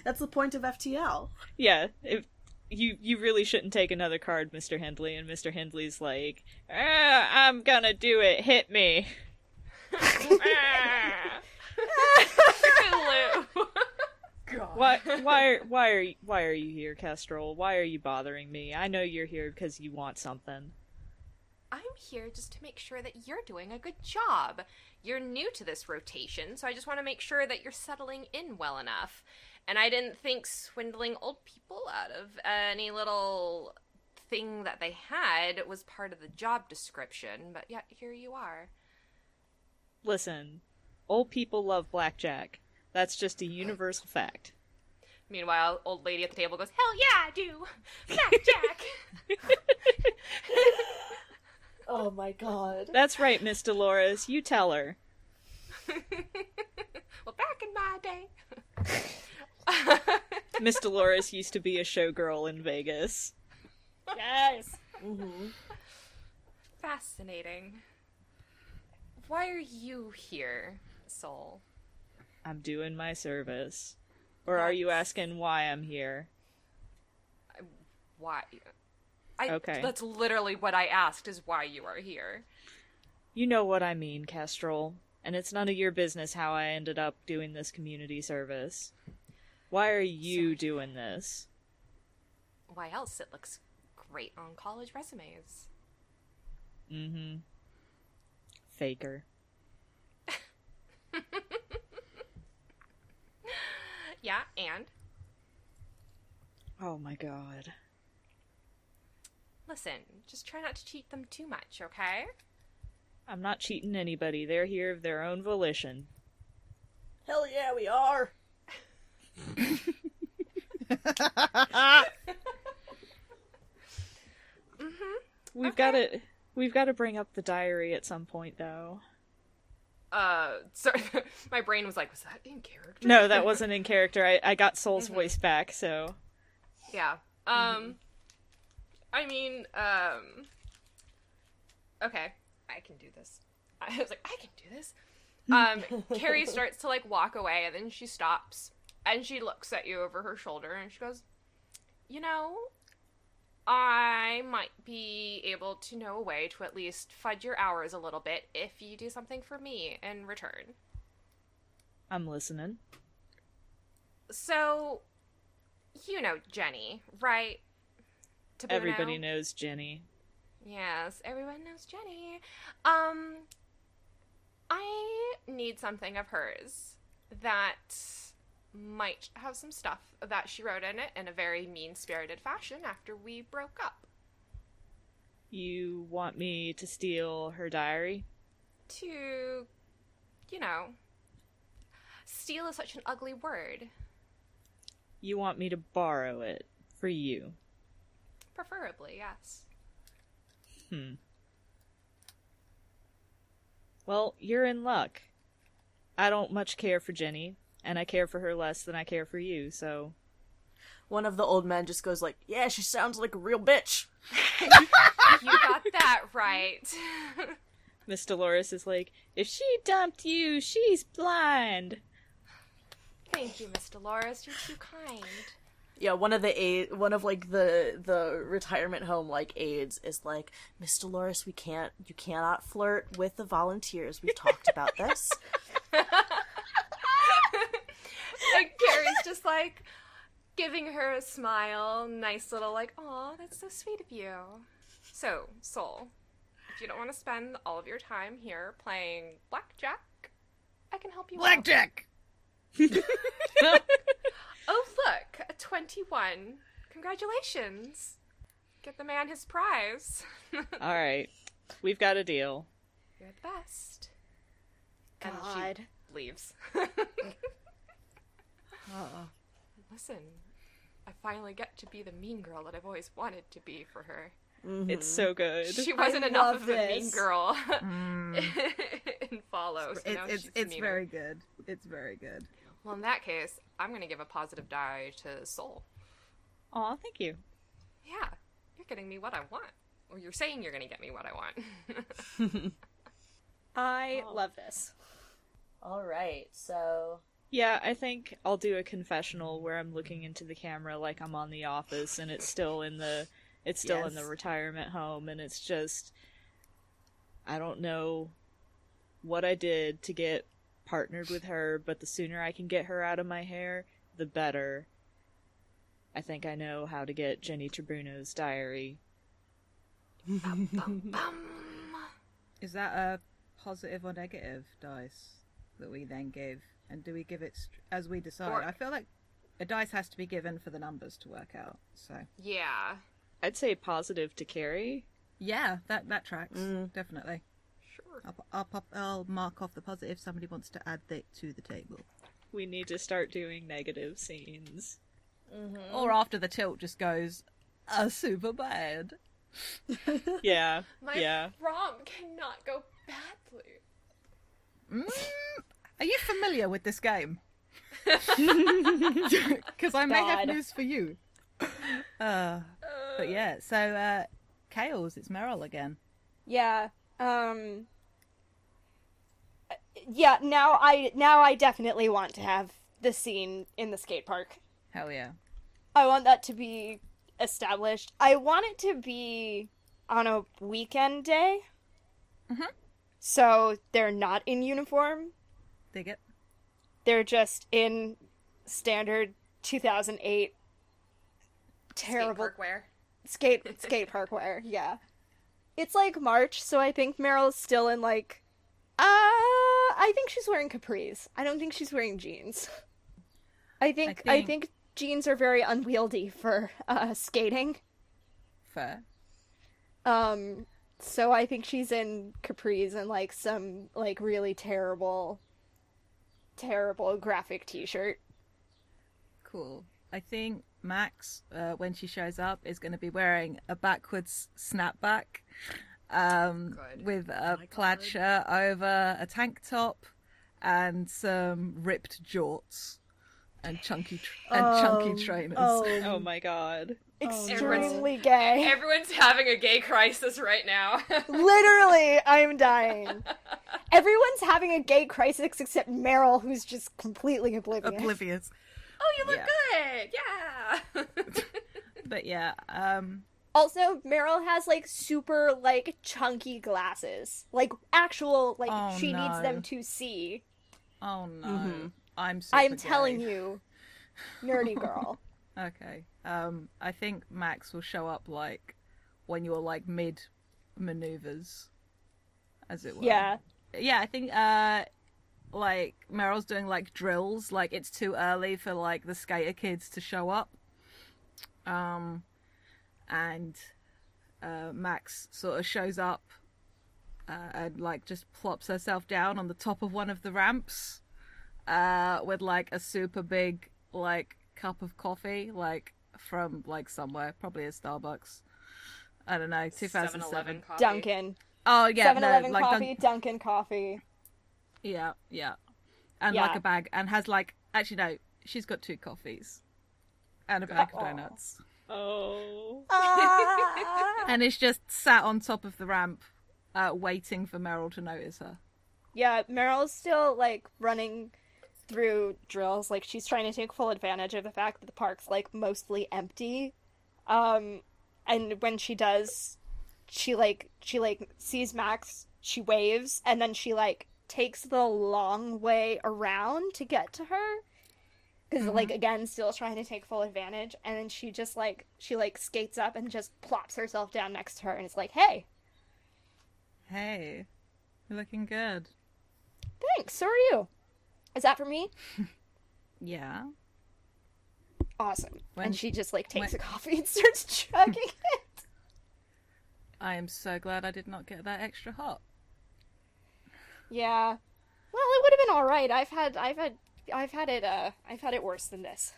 [SPEAKER 2] That's the point of FTL.
[SPEAKER 6] Yeah, if you really shouldn't take another card, Mr. Hindley, and Mr. Hindley's like, I'm gonna do it, hit me. Why are you here, Kestrel? Why are you bothering me? I know you're here because you want something.
[SPEAKER 5] I'm here just to make sure that you're doing a good job. You're new to this rotation, so I just want to make sure that you're settling in well enough. And I didn't think swindling old people out of any little thing that they had was part of the job description, but yet here you are.
[SPEAKER 6] Listen, old people love blackjack. That's just a universal fact.
[SPEAKER 5] Meanwhile, old lady at the table goes, hell yeah, I do! Blackjack!
[SPEAKER 2] Oh my god.
[SPEAKER 6] That's right, Miss Dolores. You tell her.
[SPEAKER 5] Well, back in my day...
[SPEAKER 6] Miss Dolores used to be a showgirl in Vegas.
[SPEAKER 3] yes.
[SPEAKER 5] Fascinating. Why are you here, Sol?
[SPEAKER 6] I'm doing my service. Or are you asking why I'm here?
[SPEAKER 5] Why?
[SPEAKER 6] Okay.
[SPEAKER 5] That's literally what I asked, is why you are here.
[SPEAKER 6] You know what I mean, Kestrel. And it's none of your business how I ended up doing this community service. Why are you doing this?
[SPEAKER 5] Why else? It looks great on college resumes.
[SPEAKER 6] Mm-hmm. Faker.
[SPEAKER 5] Yeah, and?
[SPEAKER 6] Oh my god.
[SPEAKER 5] Listen, just try not to cheat them too much, okay?
[SPEAKER 6] I'm not cheating anybody. They're here of their own volition.
[SPEAKER 2] Hell yeah, we are!
[SPEAKER 6] We've got to bring up the diary at some point, though.
[SPEAKER 5] Sorry, my brain was like, was that in character?
[SPEAKER 6] No, that wasn't in character. I got Soul's voice back, so...
[SPEAKER 5] Yeah. I mean, okay, I can do this. I was like, I can do this. Carrie starts to, like, walk away, and then she stops, and she looks at you over her shoulder, and she goes, you know, I might be able to know a way to at least fudge your hours a little bit if you do something for me in return.
[SPEAKER 6] I'm listening.
[SPEAKER 5] So, you know Jenny, right? Tabuno?
[SPEAKER 6] Everybody knows Jenny.
[SPEAKER 5] Yes, everyone knows Jenny. I need something of hers that might have some stuff that she wrote in it in a very mean-spirited fashion after we broke up.
[SPEAKER 6] You want me to steal her diary?
[SPEAKER 5] To, you know, steal is such an ugly word.
[SPEAKER 6] You want me to borrow it for you?
[SPEAKER 5] Preferably, yes.
[SPEAKER 6] Well, you're in luck. I don't much care for Jenny, and I care for her less than I care for you, so...
[SPEAKER 2] One of the old men just goes like, yeah, she sounds like a real bitch.
[SPEAKER 5] You got that right.
[SPEAKER 6] Miss Dolores is like, if she dumped you, she's blind.
[SPEAKER 5] Thank you, Miss Dolores. You're too kind.
[SPEAKER 2] Yeah, one of the retirement home like aides is like, Miss Dolores, you cannot flirt with the volunteers. We've talked about this.
[SPEAKER 5] And Carrie's just like giving her a smile, nice little like, aw, that's so sweet of you. So, Soul, if you don't want to spend all of your time here playing blackjack, I can help you out.
[SPEAKER 4] Blackjack!
[SPEAKER 5] Oh, look, a 21. Congratulations. Get the man his prize.
[SPEAKER 6] Alright, we've got a deal.
[SPEAKER 5] You're the best.
[SPEAKER 3] God.
[SPEAKER 5] And she leaves. Listen, I finally get to be the mean girl that I've always wanted to be for her.
[SPEAKER 6] It's so good.
[SPEAKER 5] She wasn't
[SPEAKER 3] I
[SPEAKER 5] enough
[SPEAKER 3] love
[SPEAKER 5] of a mean
[SPEAKER 3] this.
[SPEAKER 5] girl in Follow. So now she's
[SPEAKER 4] It's
[SPEAKER 5] meaner.
[SPEAKER 4] very good. It's very good.
[SPEAKER 5] Well, in that case, I'm going to give a positive die to Soul.
[SPEAKER 6] Aw, thank you.
[SPEAKER 5] Yeah, you're getting me what I want. Or you're saying you're going to get me what I want.
[SPEAKER 3] I love this.
[SPEAKER 2] Alright, so...
[SPEAKER 6] Yeah, I think I'll do a confessional where I'm looking into the camera like I'm on The Office, and it's still in the in the retirement home, and it's just, I don't know what I did to get partnered with her, but the sooner I can get her out of my hair, the better. I think I know how to get Jenny Tribuno's diary.
[SPEAKER 5] Bum, bum, bum.
[SPEAKER 4] Is that a positive or negative dice that we then give? And do we give it as we decide?
[SPEAKER 5] Or-
[SPEAKER 4] I feel like a dice has to be given for the numbers to work out. So
[SPEAKER 5] Yeah,
[SPEAKER 6] I'd say positive to carry.
[SPEAKER 4] yeah, that tracks definitely.
[SPEAKER 5] sure.
[SPEAKER 4] I'll mark off the positive. Somebody wants to add that to the table,
[SPEAKER 6] We need to start doing negative scenes.
[SPEAKER 4] or after the tilt just goes super bad.
[SPEAKER 6] Yeah,
[SPEAKER 5] My
[SPEAKER 6] yeah.
[SPEAKER 5] prom cannot go badly.
[SPEAKER 4] Are you familiar with this game? Because I may have
[SPEAKER 3] God.
[SPEAKER 4] news for you. But yeah, so Kales, it's Meryl again.
[SPEAKER 3] Yeah. Yeah, now I definitely want to have the scene in the skate park.
[SPEAKER 4] Hell yeah.
[SPEAKER 3] I want that to be established. I want it to be on a weekend day. So they're not in uniform.
[SPEAKER 4] Dig it.
[SPEAKER 3] They're just in standard 2008 terrible
[SPEAKER 5] Skate park wear.
[SPEAKER 3] skate park wear. Yeah, it's like March, so I think Meryl's still in like. I think she's wearing capris. I don't think she's wearing jeans. I think jeans are very unwieldy for skating.
[SPEAKER 4] Fair.
[SPEAKER 3] So I think she's in capris and like some like really terrible graphic t-shirt.
[SPEAKER 4] Cool. I think Max, when she shows up, is going to be wearing a backwards snapback with a plaid shirt over a tank top and some ripped jorts and chunky trainers.
[SPEAKER 6] Oh my god.
[SPEAKER 3] Extremely gay.
[SPEAKER 5] Everyone's having a gay crisis right now.
[SPEAKER 3] Literally, I'm dying. Everyone's having a gay crisis except Meryl, who's just completely oblivious.
[SPEAKER 5] Oh, you look good! Yeah!
[SPEAKER 4] But yeah,
[SPEAKER 3] Also, Meryl has, like, super, like, chunky glasses. Like, actual, like, she needs them to see.
[SPEAKER 4] Oh no.
[SPEAKER 3] Mm-hmm.
[SPEAKER 4] I'm
[SPEAKER 3] I'm telling you, nerdy girl.
[SPEAKER 4] Okay. I think Max will show up, like, when you're, like, mid-maneuvers, as it were.
[SPEAKER 3] Yeah.
[SPEAKER 4] Yeah, I think, like, Meryl's doing, like, drills. Like, it's too early for, like, the skater kids to show up. And Max sort of shows up and, like, just plops herself down on the top of one of the ramps with, like, a super big, like, cup of coffee, like, from, like, somewhere. Probably a Starbucks. I don't know, 2007.
[SPEAKER 5] coffee.
[SPEAKER 3] Dunkin'.
[SPEAKER 4] Oh, yeah.
[SPEAKER 3] 7-Eleven
[SPEAKER 4] no, like,
[SPEAKER 3] coffee, Dunkin' coffee.
[SPEAKER 4] Yeah. And,
[SPEAKER 3] Yeah.
[SPEAKER 4] like, a bag. And has, like... Actually, no. She's got 2 coffees. And a bag of donuts.
[SPEAKER 6] Oh.
[SPEAKER 4] And it's just sat on top of the ramp, waiting for Meryl to notice her.
[SPEAKER 3] Yeah, Meryl's still, like, running through drills. Like, she's trying to take full advantage of the fact that the park's, like, mostly empty. And when she does, she sees Max, she waves, and then she, like, takes the long way around to get to her. Because, like, again, still trying to take full advantage. And then she just, like, skates up and just plops herself down next to her and is like, hey.
[SPEAKER 4] Hey, you're looking good.
[SPEAKER 3] Thanks, so are you. Is that for me?
[SPEAKER 4] Yeah.
[SPEAKER 3] Awesome.
[SPEAKER 4] When-
[SPEAKER 3] and she just, like, takes a coffee and starts chugging it.
[SPEAKER 4] I am so glad I did not get that extra hot.
[SPEAKER 3] Yeah. Well, it would have been alright. I've had it worse than this.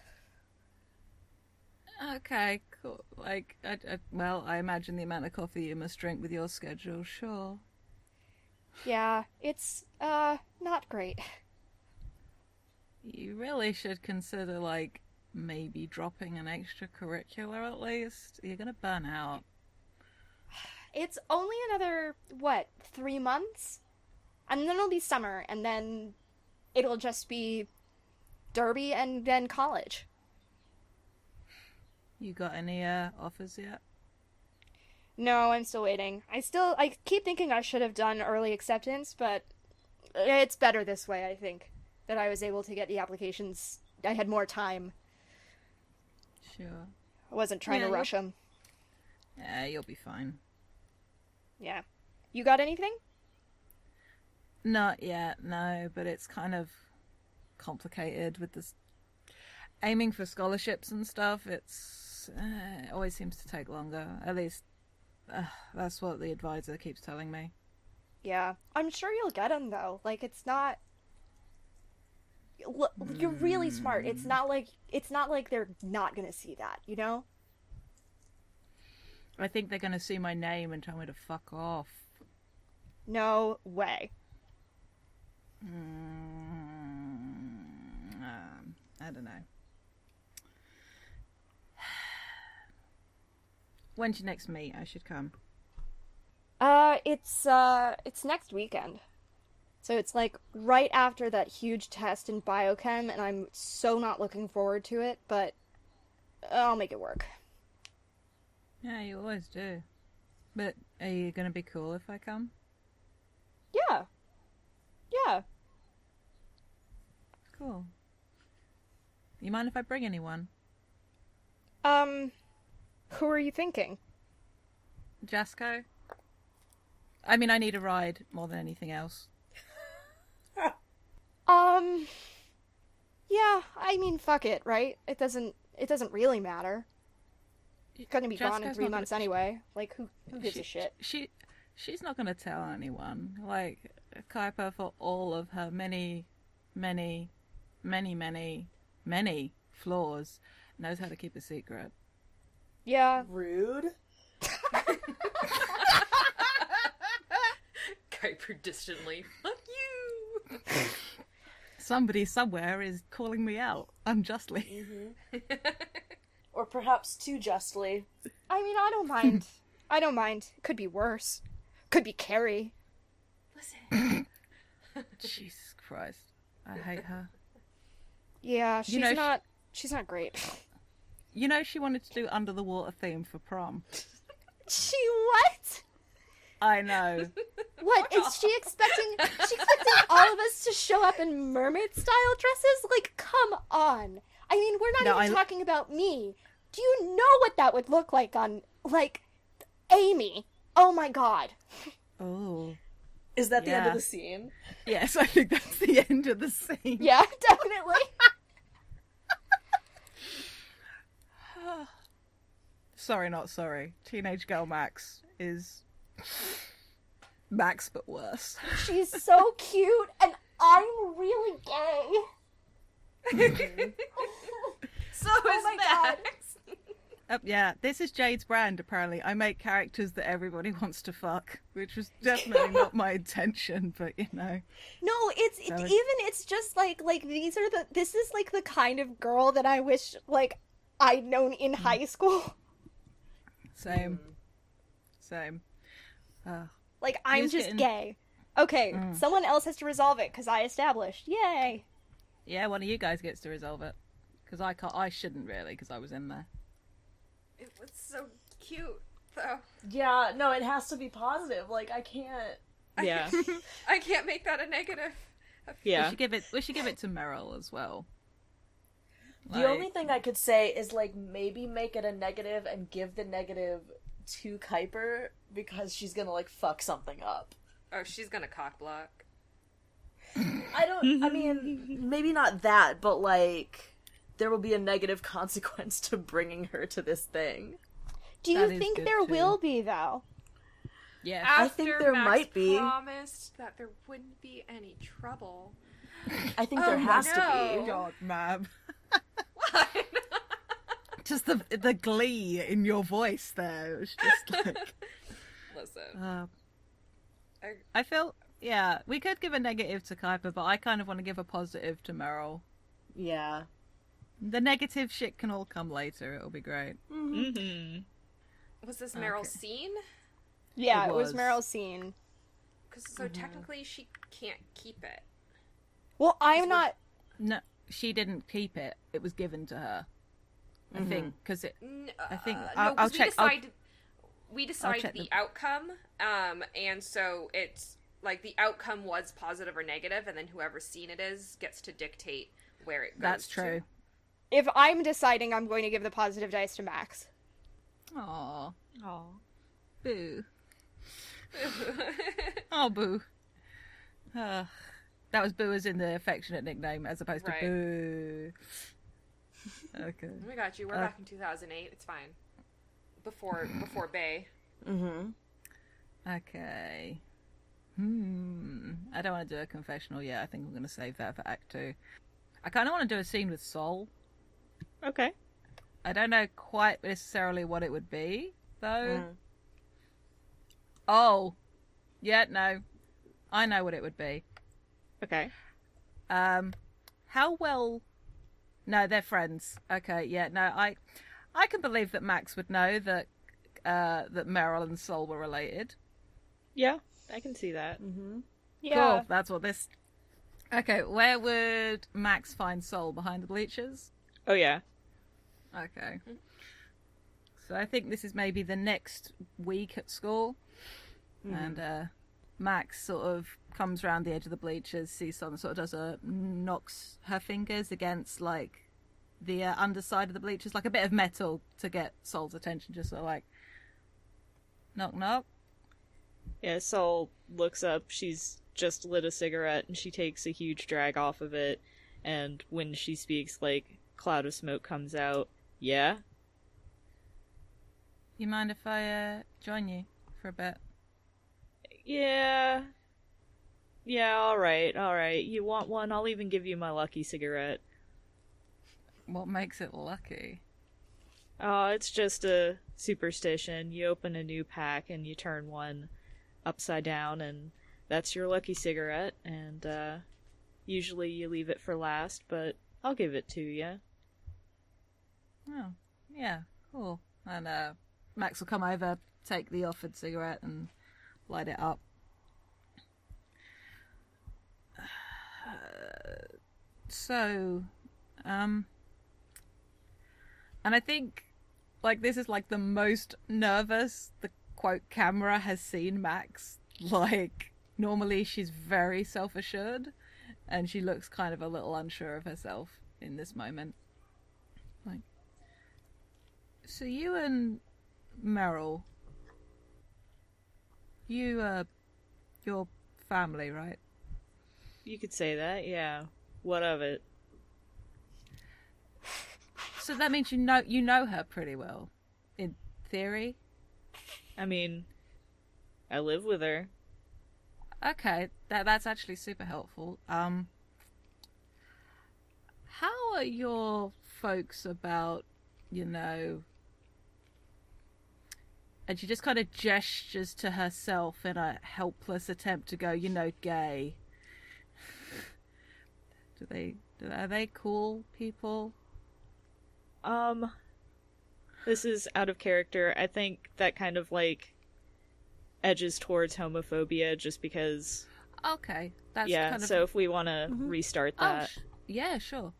[SPEAKER 4] Okay, cool. Like, I imagine the amount of coffee you must drink with your schedule, sure.
[SPEAKER 3] Yeah, it's, not great.
[SPEAKER 4] You really should consider, like, maybe dropping an extracurricular at least. You're gonna burn out.
[SPEAKER 3] It's only another, 3 months? And then it'll be summer, and then it'll just be Derby and then college.
[SPEAKER 4] You got any offers yet?
[SPEAKER 3] No, I'm still waiting. I keep thinking I should have done early acceptance, but it's better this way, I think. That I was able to get the applications. I had more time.
[SPEAKER 4] Sure.
[SPEAKER 3] I wasn't trying to rush them.
[SPEAKER 4] Yeah, you'll be fine.
[SPEAKER 3] Yeah. You got anything?
[SPEAKER 4] Not yet, no, but it's kind of complicated with this aiming for scholarships and stuff. It always seems to take longer. At least that's what the advisor keeps telling me.
[SPEAKER 3] Yeah. I'm sure you'll get them, though. Like, it's not... Look, you're really smart. It's not like they're not gonna see that, you know?
[SPEAKER 4] I think they're gonna see my name and tell me to fuck off.
[SPEAKER 3] No way.
[SPEAKER 4] I don't know. When's your next meet? I should come.
[SPEAKER 3] It's next weekend. So it's like right after that huge test in biochem, and I'm so not looking forward to it, but I'll make it work.
[SPEAKER 4] Yeah, you always do. But are you gonna be cool if I come?
[SPEAKER 3] Yeah. Yeah.
[SPEAKER 4] Cool. You mind if I bring anyone?
[SPEAKER 3] Who are you thinking?
[SPEAKER 4] Jasco? I mean, I need a ride more than anything else.
[SPEAKER 3] Yeah, I mean, fuck it, right? It doesn't really matter. You're gonna be gone in
[SPEAKER 4] Jasco's
[SPEAKER 3] 3
[SPEAKER 4] not
[SPEAKER 3] months
[SPEAKER 4] gonna-
[SPEAKER 3] anyway. Like, who gives a shit?
[SPEAKER 4] She's not going to tell anyone. Like, Kuiper, for all of her many flaws, knows how to keep a secret.
[SPEAKER 3] Yeah.
[SPEAKER 2] Rude.
[SPEAKER 5] Kuiper distantly. Fuck you!
[SPEAKER 4] Somebody somewhere is calling me out unjustly.
[SPEAKER 2] Or perhaps too justly.
[SPEAKER 3] I mean, I don't mind. I don't mind. Could be worse. Could be Carrie.
[SPEAKER 5] Listen.
[SPEAKER 4] Jesus Christ. I hate her.
[SPEAKER 3] Yeah, she's
[SPEAKER 4] You know,
[SPEAKER 3] not. She's not great.
[SPEAKER 4] You know she wanted to do Under the Water theme for prom.
[SPEAKER 3] She what?
[SPEAKER 4] I know.
[SPEAKER 3] What is she expecting? She expecting all of us to show up in mermaid-style dresses? Like, come on. I mean, we're not even talking about me. Do you know what that would look like on, like, Amy? Oh my god.
[SPEAKER 4] Oh.
[SPEAKER 2] Is that the end of
[SPEAKER 4] Yeah.
[SPEAKER 2] the scene?
[SPEAKER 4] Yes, I think that's the end of the scene.
[SPEAKER 3] Yeah, definitely.
[SPEAKER 4] Sorry, not sorry. Teenage girl Max is Max but worse.
[SPEAKER 3] She's so cute, and I'm really gay.
[SPEAKER 5] So
[SPEAKER 3] Oh
[SPEAKER 5] is
[SPEAKER 3] my
[SPEAKER 5] Max.
[SPEAKER 4] Yeah, this is Jade's brand, apparently. I make characters that everybody wants to fuck, which was definitely not my intention, but you know.
[SPEAKER 3] No, it's just like this is like the kind of girl that I wish, like, I'd known in high school.
[SPEAKER 4] Same.
[SPEAKER 3] Like, I'm
[SPEAKER 4] He's
[SPEAKER 3] just
[SPEAKER 4] getting-
[SPEAKER 3] gay. Okay, someone else has to resolve it, because I established. Yay!
[SPEAKER 4] Yeah, one of you guys gets to resolve it. Because I shouldn't really, because I was in there.
[SPEAKER 5] It was so cute, though.
[SPEAKER 2] Yeah, no, it has to be positive. Like, I can't...
[SPEAKER 6] Yeah.
[SPEAKER 5] I can't make that a negative.
[SPEAKER 6] Yeah.
[SPEAKER 4] We should give it to Meryl as well.
[SPEAKER 2] The only thing I could say is, like, maybe make it a negative and give the negative to Kuiper because she's gonna, like, fuck something up.
[SPEAKER 5] Oh, she's gonna cock block.
[SPEAKER 2] I mean, maybe not that, but, like, there will be a negative consequence to bringing her to this thing.
[SPEAKER 3] Do you
[SPEAKER 4] That is
[SPEAKER 3] think
[SPEAKER 4] good,
[SPEAKER 3] there
[SPEAKER 4] too.
[SPEAKER 3] will be, though?
[SPEAKER 4] Yeah.
[SPEAKER 2] I think there
[SPEAKER 5] Max
[SPEAKER 2] might be.
[SPEAKER 5] promised that there wouldn't be any trouble.
[SPEAKER 2] I think there has to
[SPEAKER 5] no.
[SPEAKER 2] be.
[SPEAKER 4] God, Mab.
[SPEAKER 5] What?
[SPEAKER 4] Just the glee in your voice there. It was just like...
[SPEAKER 5] Listen.
[SPEAKER 4] I feel... Yeah, we could give a negative to Kuiper, but I kind of want to give a positive to Meryl.
[SPEAKER 2] Yeah.
[SPEAKER 4] The negative shit can all come later. It'll be great.
[SPEAKER 6] Mm-hmm.
[SPEAKER 5] Was this Meryl's scene?
[SPEAKER 3] Yeah,
[SPEAKER 4] It
[SPEAKER 3] it was
[SPEAKER 4] was.
[SPEAKER 3] Meryl's scene.
[SPEAKER 5] So technically she can't keep it.
[SPEAKER 3] Well, I'm not...
[SPEAKER 4] No, she didn't keep it. It was given to her. I think, because it... I think...
[SPEAKER 5] No, 'cause
[SPEAKER 4] I'll check...
[SPEAKER 5] we decided
[SPEAKER 4] check
[SPEAKER 5] the outcome, and so it's like the outcome was positive or negative, and then whoever's scene it is gets to dictate where it goes.
[SPEAKER 4] That's true.
[SPEAKER 3] If I'm deciding, I'm going to give the positive dice to Max.
[SPEAKER 4] Aww. Boo. Oh, boo. That was boo as in the affectionate nickname, as opposed to
[SPEAKER 5] Right.
[SPEAKER 4] boo. Okay.
[SPEAKER 5] We got you. We're back in 2008. It's fine. Before Bay.
[SPEAKER 2] Mm-hmm.
[SPEAKER 4] Okay. I don't want to do a confessional yet. I think I'm going to save that for Act 2. I kind of want to do a scene with Sol.
[SPEAKER 6] Okay.
[SPEAKER 4] I don't know quite necessarily what it would be, though. Oh. Yeah, no. I know what it would be.
[SPEAKER 6] Okay.
[SPEAKER 4] How well... No, they're friends. Okay, yeah, no, I can believe that Max would know that that Meryl and Sol were related.
[SPEAKER 6] Yeah, I can see that.
[SPEAKER 3] Yeah.
[SPEAKER 4] Cool, that's what this... Okay, where would Max find Sol? Behind the bleachers?
[SPEAKER 6] Oh, yeah.
[SPEAKER 4] Okay. So I think this is maybe the next week at school. And Max sort of comes around the edge of the bleachers, sees Sol, and sort of knocks her fingers against, like, the underside of the bleachers, like a bit of metal to get Sol's attention, just sort of like, knock, knock.
[SPEAKER 6] Yeah, Sol looks up, she's just lit a cigarette, and she takes a huge drag off of it, and when she speaks, like, cloud of smoke comes out. Yeah?
[SPEAKER 4] You mind if I join you for a bit?
[SPEAKER 6] Yeah. Yeah, alright. You want one? I'll even give you my lucky cigarette.
[SPEAKER 4] What makes it lucky?
[SPEAKER 6] Oh, it's just a superstition. You open a new pack and you turn one upside down, and that's your lucky cigarette, and usually you leave it for last, but I'll give it to you.
[SPEAKER 4] Oh, yeah, cool. And Max will come over, take the offered cigarette, and light it up. And I think, like, this is, like, the most nervous the, quote, camera has seen Max. Like, normally she's very self-assured, and she looks kind of a little unsure of herself in this moment. Like, so you and Meryl, your family, right?
[SPEAKER 6] You could say that, yeah. What of it?
[SPEAKER 4] So that means you know her pretty well, in theory?
[SPEAKER 6] I mean, I live with her.
[SPEAKER 4] Okay, that's actually super helpful. How are your folks about, and she just kind of gestures to herself in a helpless attempt to go, gay. Are they cool people?
[SPEAKER 6] This is out of character. I think that kind of, like, edges towards homophobia just because...
[SPEAKER 4] Okay. That's
[SPEAKER 6] yeah,
[SPEAKER 4] kind of...
[SPEAKER 6] so if we want to restart that...
[SPEAKER 4] Oh, yeah, sure.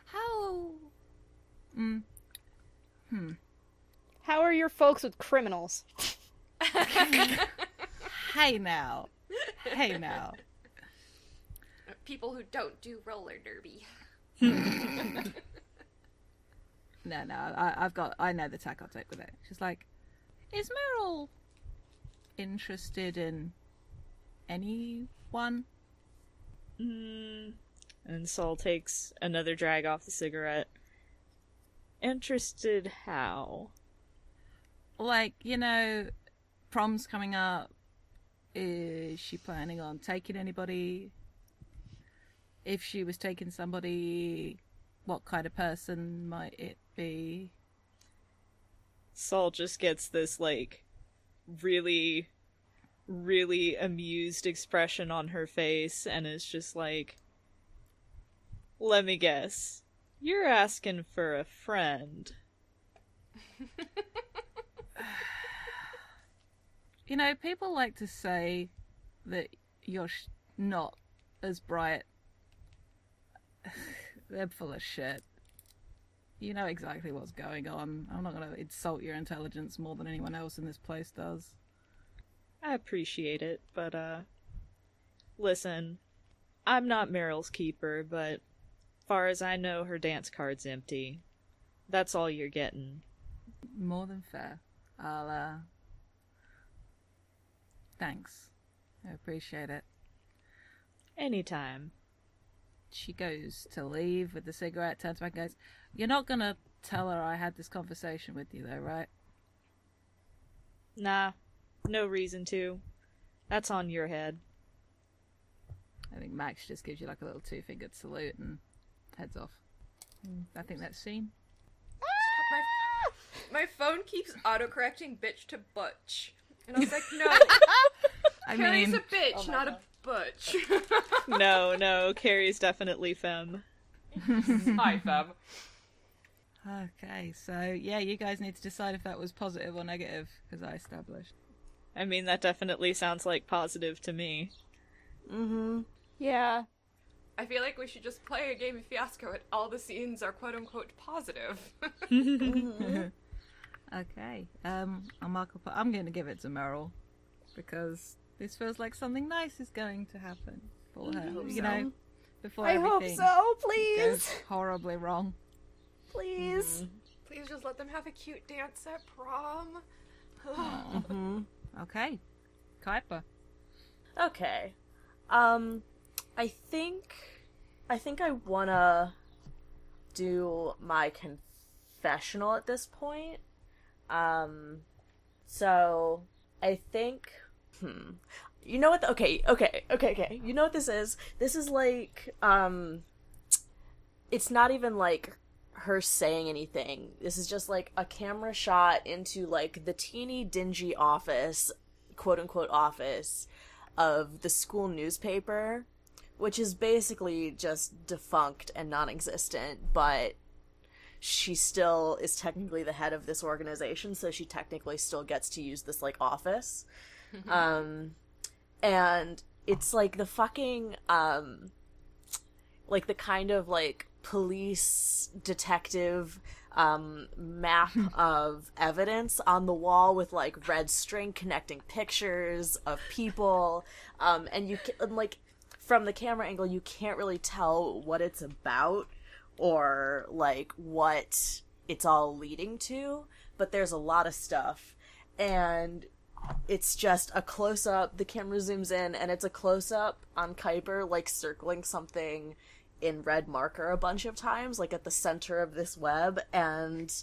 [SPEAKER 4] How...
[SPEAKER 3] How are your folks with criminals?
[SPEAKER 4] Hey now.
[SPEAKER 5] People who don't do roller derby.
[SPEAKER 4] No, I know the tack I'll take with it. She's like, is Meryl interested in anyone?
[SPEAKER 6] And Sol takes another drag off the cigarette. Interested how?
[SPEAKER 4] Like, prom's coming up. Is she planning on taking anybody? If she was taking somebody, what kind of person might it be?
[SPEAKER 6] Sol just gets this, like, really, really amused expression on her face and is just like, let me guess. You're asking for a friend.
[SPEAKER 4] People like to say that you're not as bright. They're full of shit. You know exactly what's going on. I'm not going to insult your intelligence more than anyone else in this place does.
[SPEAKER 6] I appreciate it, but, listen, I'm not Meryl's keeper, but far as I know, her dance card's empty. That's all you're getting.
[SPEAKER 4] More than fair. Thanks. I appreciate it.
[SPEAKER 6] Anytime.
[SPEAKER 4] She goes to leave with the cigarette, turns back and goes, you're not gonna tell her I had this conversation with you though, right?
[SPEAKER 6] Nah, no reason to. That's on your head.
[SPEAKER 4] I think Max just gives you like a little two-fingered salute and heads off. I think that's scene.
[SPEAKER 5] My phone keeps autocorrecting bitch to butch. And I was like, no. Carrie's a bitch, not a butch.
[SPEAKER 6] No, Carrie's definitely femme.
[SPEAKER 5] Hi, femme.
[SPEAKER 4] Okay, so yeah, you guys need to decide if that was positive or negative, because I established.
[SPEAKER 6] I mean, that definitely sounds like positive to me.
[SPEAKER 3] Yeah.
[SPEAKER 5] I feel like we should just play a game of Fiasco and all the scenes are quote-unquote positive.
[SPEAKER 4] Okay, I'm going to give it to Meryl, because This feels like something nice is going to happen for her.
[SPEAKER 2] hope
[SPEAKER 4] You
[SPEAKER 2] so.
[SPEAKER 4] know, before
[SPEAKER 3] I hope
[SPEAKER 4] everything
[SPEAKER 3] so, please.
[SPEAKER 4] goes horribly wrong.
[SPEAKER 3] Please.
[SPEAKER 5] Please just let them have a cute dance at prom.
[SPEAKER 4] Okay. Kuiper.
[SPEAKER 2] Okay. I think I wanna do my confessional at this point. So I think you know what okay. You know what this is? This is like it's not even like her saying anything. This is just like a camera shot into like the teeny dingy office, quote unquote office of the school newspaper, which is basically just defunct and non-existent, but she still is technically the head of this organization, so she technically still gets to use this like office. And it's like the fucking like the kind of like police detective map of evidence on the wall with like red string connecting pictures of people, and you can, like, from the camera angle you can't really tell what it's about or like what it's all leading to, but there's a lot of stuff, and it's just a close-up. The camera zooms in and it's a close-up on Kuiper like circling something in red marker a bunch of times, like at the center of this web, and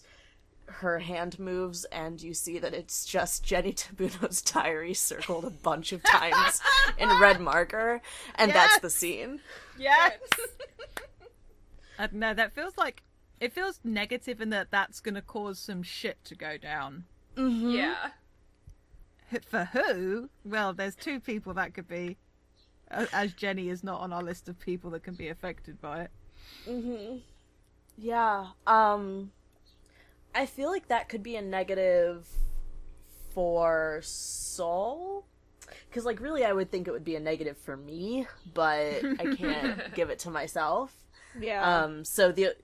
[SPEAKER 2] her hand moves and you see that it's just Jenny Tabuno's diary circled a bunch of times in red marker, and that's the scene.
[SPEAKER 3] Yes.
[SPEAKER 4] I don't know, that feels like, it feels negative in that that's gonna cause some shit to go down.
[SPEAKER 5] Yeah.
[SPEAKER 4] For who? Well, there's two people that could be, as Jenny is not on our list of people that can be affected by it.
[SPEAKER 2] Yeah, I feel like that could be a negative for Soul, because like really I would think it would be a negative for me, but I can't give it to myself.
[SPEAKER 3] Yeah.
[SPEAKER 2] So the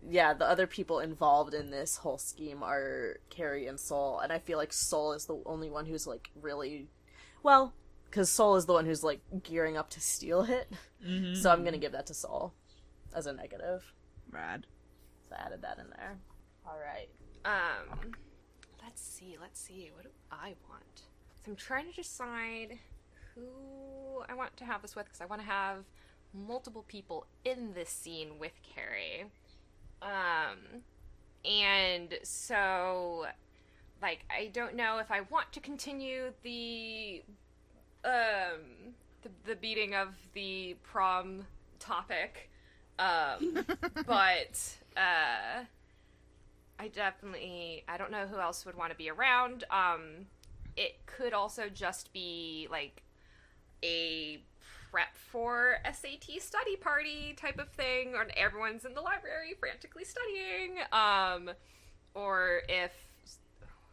[SPEAKER 2] other people involved in this whole scheme are Carrie and Soul, and I feel like Soul is the only one who's like really, well, because Soul is the one who's like gearing up to steal it. So I'm gonna give that to Soul as a negative.
[SPEAKER 4] Rad.
[SPEAKER 2] So I added that in there. All right.
[SPEAKER 5] Let's see. What do I want? So I'm trying to decide who I want to have this with, because I want to have multiple people in this scene with Carrie. And so, like, I don't know if I want to continue the beating of the prom topic, but I don't know who else would want to be around. It could also just be like a prep for SAT study party type of thing, or everyone's in the library frantically studying, or if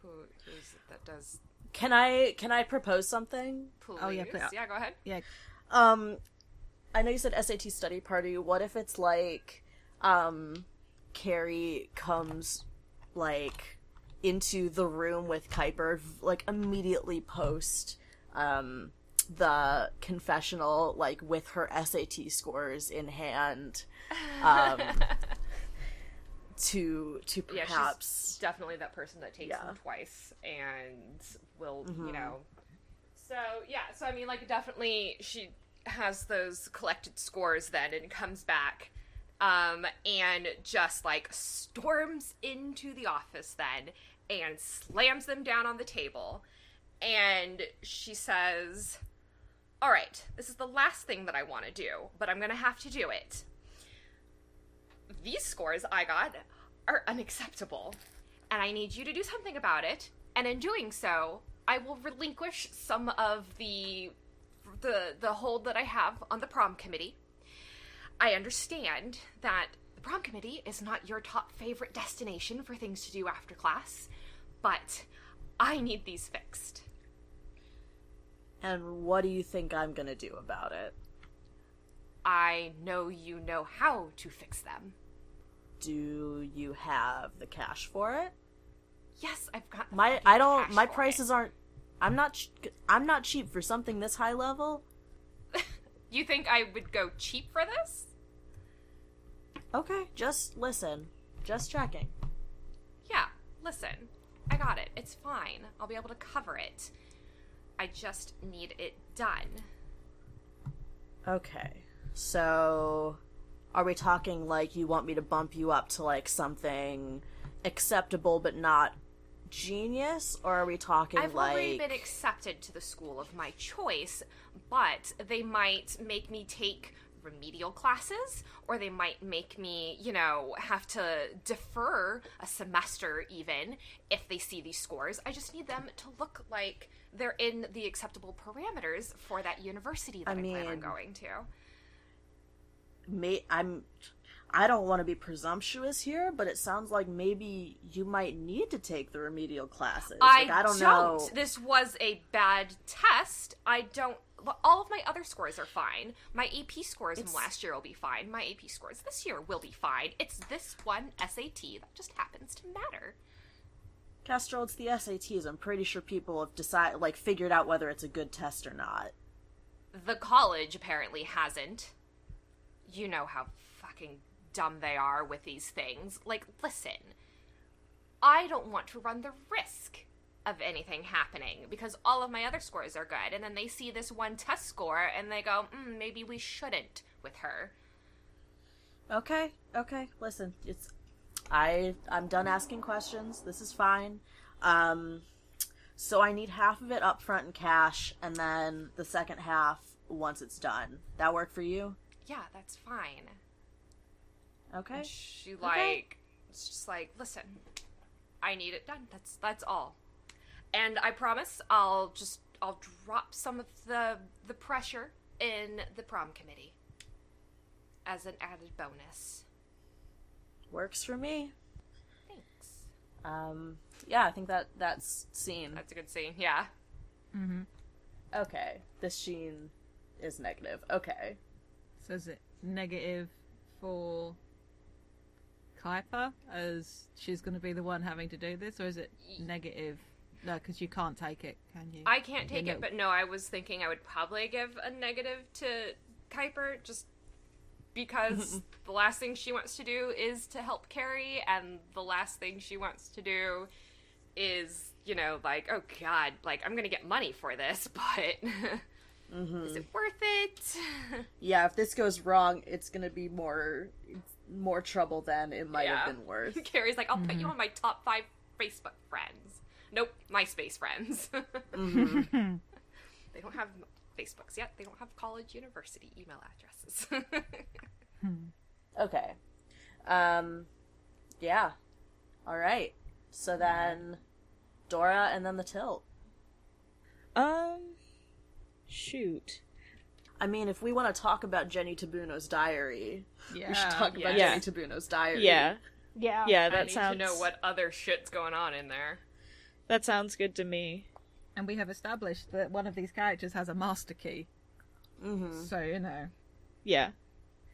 [SPEAKER 5] who's it that does.
[SPEAKER 2] Can I propose something?
[SPEAKER 5] Please.
[SPEAKER 4] Oh, yeah,
[SPEAKER 5] Yeah, go ahead.
[SPEAKER 4] Yeah.
[SPEAKER 2] I know you said SAT study party. What if it's like, Carrie comes, like, into the room with Kuiper, like, immediately post, the confessional, like, with her SAT scores in hand, to perhaps...
[SPEAKER 5] she's definitely that person that takes them twice and will, you know... So, yeah, so I mean, like, definitely she has those collected scores then and comes back, and just, like, storms into the office then and slams them down on the table, and she says, all right, this is the last thing that I want to do, but I'm gonna have to do it. These scores I got are unacceptable, and I need you to do something about it, and in doing so, I will relinquish some of the hold that I have on the prom committee. I understand that the prom committee is not your top favorite destination for things to do after class, but I need these fixed.
[SPEAKER 2] And what do you think I'm gonna do about it?
[SPEAKER 5] I know you know how to fix them.
[SPEAKER 2] Do you have the cash for it?
[SPEAKER 5] Yes, I've got
[SPEAKER 2] My prices aren't I'm not cheap for something this high level.
[SPEAKER 5] You think I would go cheap for this?
[SPEAKER 2] Okay, just listen. Just checking.
[SPEAKER 5] Yeah, listen. I got it. It's fine. I'll be able to cover it. I just need it done.
[SPEAKER 2] Okay. So, are we talking like you want me to bump you up to like something acceptable but not genius? Or are we talking
[SPEAKER 5] I've
[SPEAKER 2] like...
[SPEAKER 5] already been accepted to the school of my choice, but they might make me take remedial classes, or they might make me, have to defer a semester even if they see these scores. I just need them to look like they're in the acceptable parameters for that university that I plan on going to.
[SPEAKER 2] I don't want to be presumptuous here, but it sounds like maybe you might need to take the remedial classes. I don't know.
[SPEAKER 5] This was a bad test. All of my other scores are fine. My AP scores from last year will be fine. My AP scores this year will be fine. It's this one SAT that just happens to matter.
[SPEAKER 2] Kestrel, it's the SATs. I'm pretty sure people have figured out whether it's a good test or not.
[SPEAKER 5] The college apparently hasn't. You know how fucking dumb they are with these things. Listen. I don't want to run the risk of anything happening because all of my other scores are good, and then they see this one test score and they go, maybe we shouldn't with her.
[SPEAKER 2] Okay, listen, I'm done asking questions. This is fine. So I need half of it up front in cash, and then the second half once it's done. That work for you?
[SPEAKER 5] Yeah, that's fine.
[SPEAKER 2] Okay.
[SPEAKER 5] And she it's just like, listen, I need it done. That's all. And I promise I'll drop some of the pressure in the prom committee as an added bonus.
[SPEAKER 2] Works for me.
[SPEAKER 5] Thanks.
[SPEAKER 2] Yeah, I think that's scene.
[SPEAKER 5] That's a good scene, yeah.
[SPEAKER 4] Mm-hmm.
[SPEAKER 2] Okay, this scene is negative. Okay.
[SPEAKER 4] So is it negative for Kuiper, as she's going to be the one having to do this, or is it negative? No, because you can't take it, can you?
[SPEAKER 5] I can't take it, but no, I was thinking I would probably give a negative to Kuiper, just because the last thing she wants to do is to help Carrie, and the last thing she wants to do is, oh god, I'm gonna get money for this, but is it worth it?
[SPEAKER 2] Yeah, if this goes wrong, it's gonna be more trouble than it might have been worth.
[SPEAKER 5] Carrie's like, I'll put you on my top 5 Facebook friends. Nope, MySpace friends. They don't have Facebooks yet. They don't have college, university email addresses.
[SPEAKER 2] Okay. Yeah. All right. So then Dora and then the tilt.
[SPEAKER 6] Shoot.
[SPEAKER 2] I mean, if we want to talk about Jenny Tabuno's diary, we should talk about
[SPEAKER 6] Yeah.
[SPEAKER 2] Jenny Tabuno's diary.
[SPEAKER 6] Yeah.
[SPEAKER 3] Yeah.
[SPEAKER 6] Yeah,
[SPEAKER 5] I need to know what other shit's going on in there.
[SPEAKER 6] That sounds good to me.
[SPEAKER 4] And we have established that one of these characters has a master key.
[SPEAKER 2] Mm-hmm.
[SPEAKER 4] So,
[SPEAKER 6] Yeah.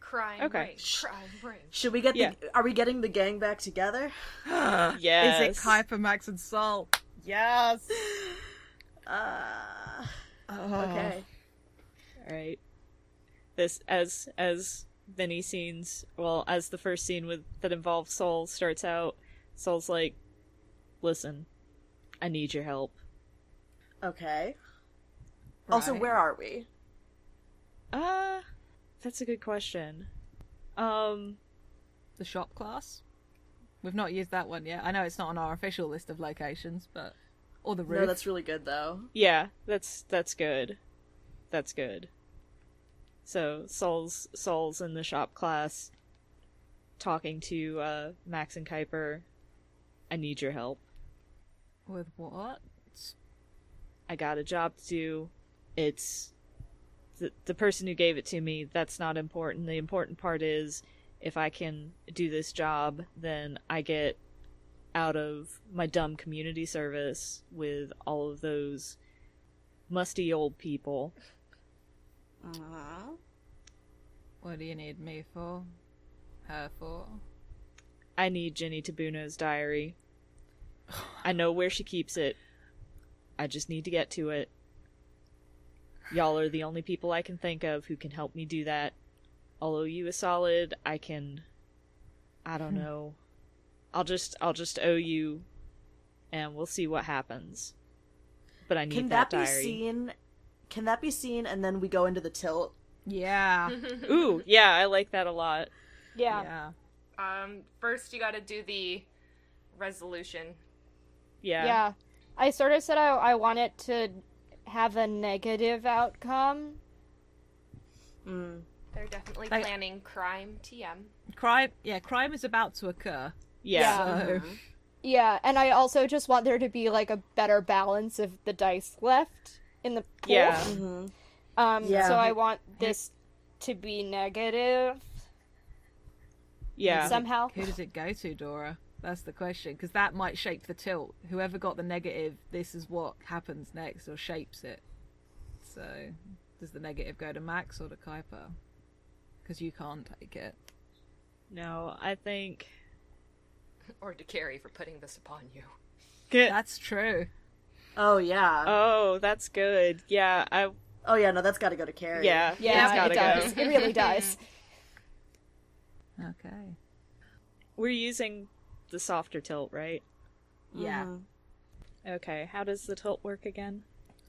[SPEAKER 5] Crime
[SPEAKER 6] Okay.
[SPEAKER 5] ring. Crime ring.
[SPEAKER 2] Should we get are we getting the gang back together?
[SPEAKER 6] Yes.
[SPEAKER 4] Is it Kuiper, Max, and Sol? Yes!
[SPEAKER 2] Okay.
[SPEAKER 6] Alright. This, as many scenes, as the first scene that involves Sol starts out, Sol's like, listen, I need your help.
[SPEAKER 2] Okay. Also,
[SPEAKER 4] Right.
[SPEAKER 2] where are we?
[SPEAKER 6] That's a good question.
[SPEAKER 4] The shop class? We've not used that one yet. I know it's not on our official list of locations, but... Or the roof.
[SPEAKER 2] No, that's really good, though.
[SPEAKER 6] Yeah, that's good. That's good. So, Sol's in the shop class, talking to, Max and Kuiper. I need your help.
[SPEAKER 4] With what?
[SPEAKER 6] I got a job to do. It's... The person who gave it to me, that's not important. The important part is, if I can do this job, then I get out of my dumb community service with all of those musty old people.
[SPEAKER 4] What do you need me for? Her for?
[SPEAKER 6] I need Jenny Tabuno's diary. I know where she keeps it. I just need to get to it. Y'all are the only people I can think of who can help me do that. I'll owe you a solid. I don't know. I'll just owe you, and we'll see what happens. But I need that diary.
[SPEAKER 2] Can that be seen and then we go into the tilt?
[SPEAKER 4] Yeah.
[SPEAKER 6] Ooh, yeah, I like that a lot.
[SPEAKER 3] Yeah.
[SPEAKER 5] First you gotta do the resolution.
[SPEAKER 6] Yeah.
[SPEAKER 3] I sort of said I want it to have a negative outcome.
[SPEAKER 5] They're definitely planning crime TM.
[SPEAKER 4] Crime is about to occur.
[SPEAKER 6] Yeah.
[SPEAKER 4] So...
[SPEAKER 3] Yeah, and I also just want there to be, like, a better balance of the dice left in the pool.
[SPEAKER 6] Yeah.
[SPEAKER 2] Mm-hmm.
[SPEAKER 3] So I want this to be negative.
[SPEAKER 6] Yeah.
[SPEAKER 3] Somehow.
[SPEAKER 4] Who does it go to, Dora? That's the question, because that might shape the tilt. Whoever got the negative, this is what happens next, or shapes it. So, does the negative go to Max or to Kuiper? Because you can't take it.
[SPEAKER 6] No, I think...
[SPEAKER 5] Or to Carrie for putting this upon you.
[SPEAKER 4] That's true.
[SPEAKER 2] Oh, yeah.
[SPEAKER 6] Oh, that's good. Yeah,
[SPEAKER 2] Oh, yeah, no, that's gotta go to Carrie.
[SPEAKER 6] Yeah,
[SPEAKER 3] Yeah,
[SPEAKER 6] it
[SPEAKER 3] does. It really does.
[SPEAKER 4] Okay.
[SPEAKER 6] We're using the softer tilt, right?
[SPEAKER 4] Yeah.
[SPEAKER 6] Okay, how does the tilt work again?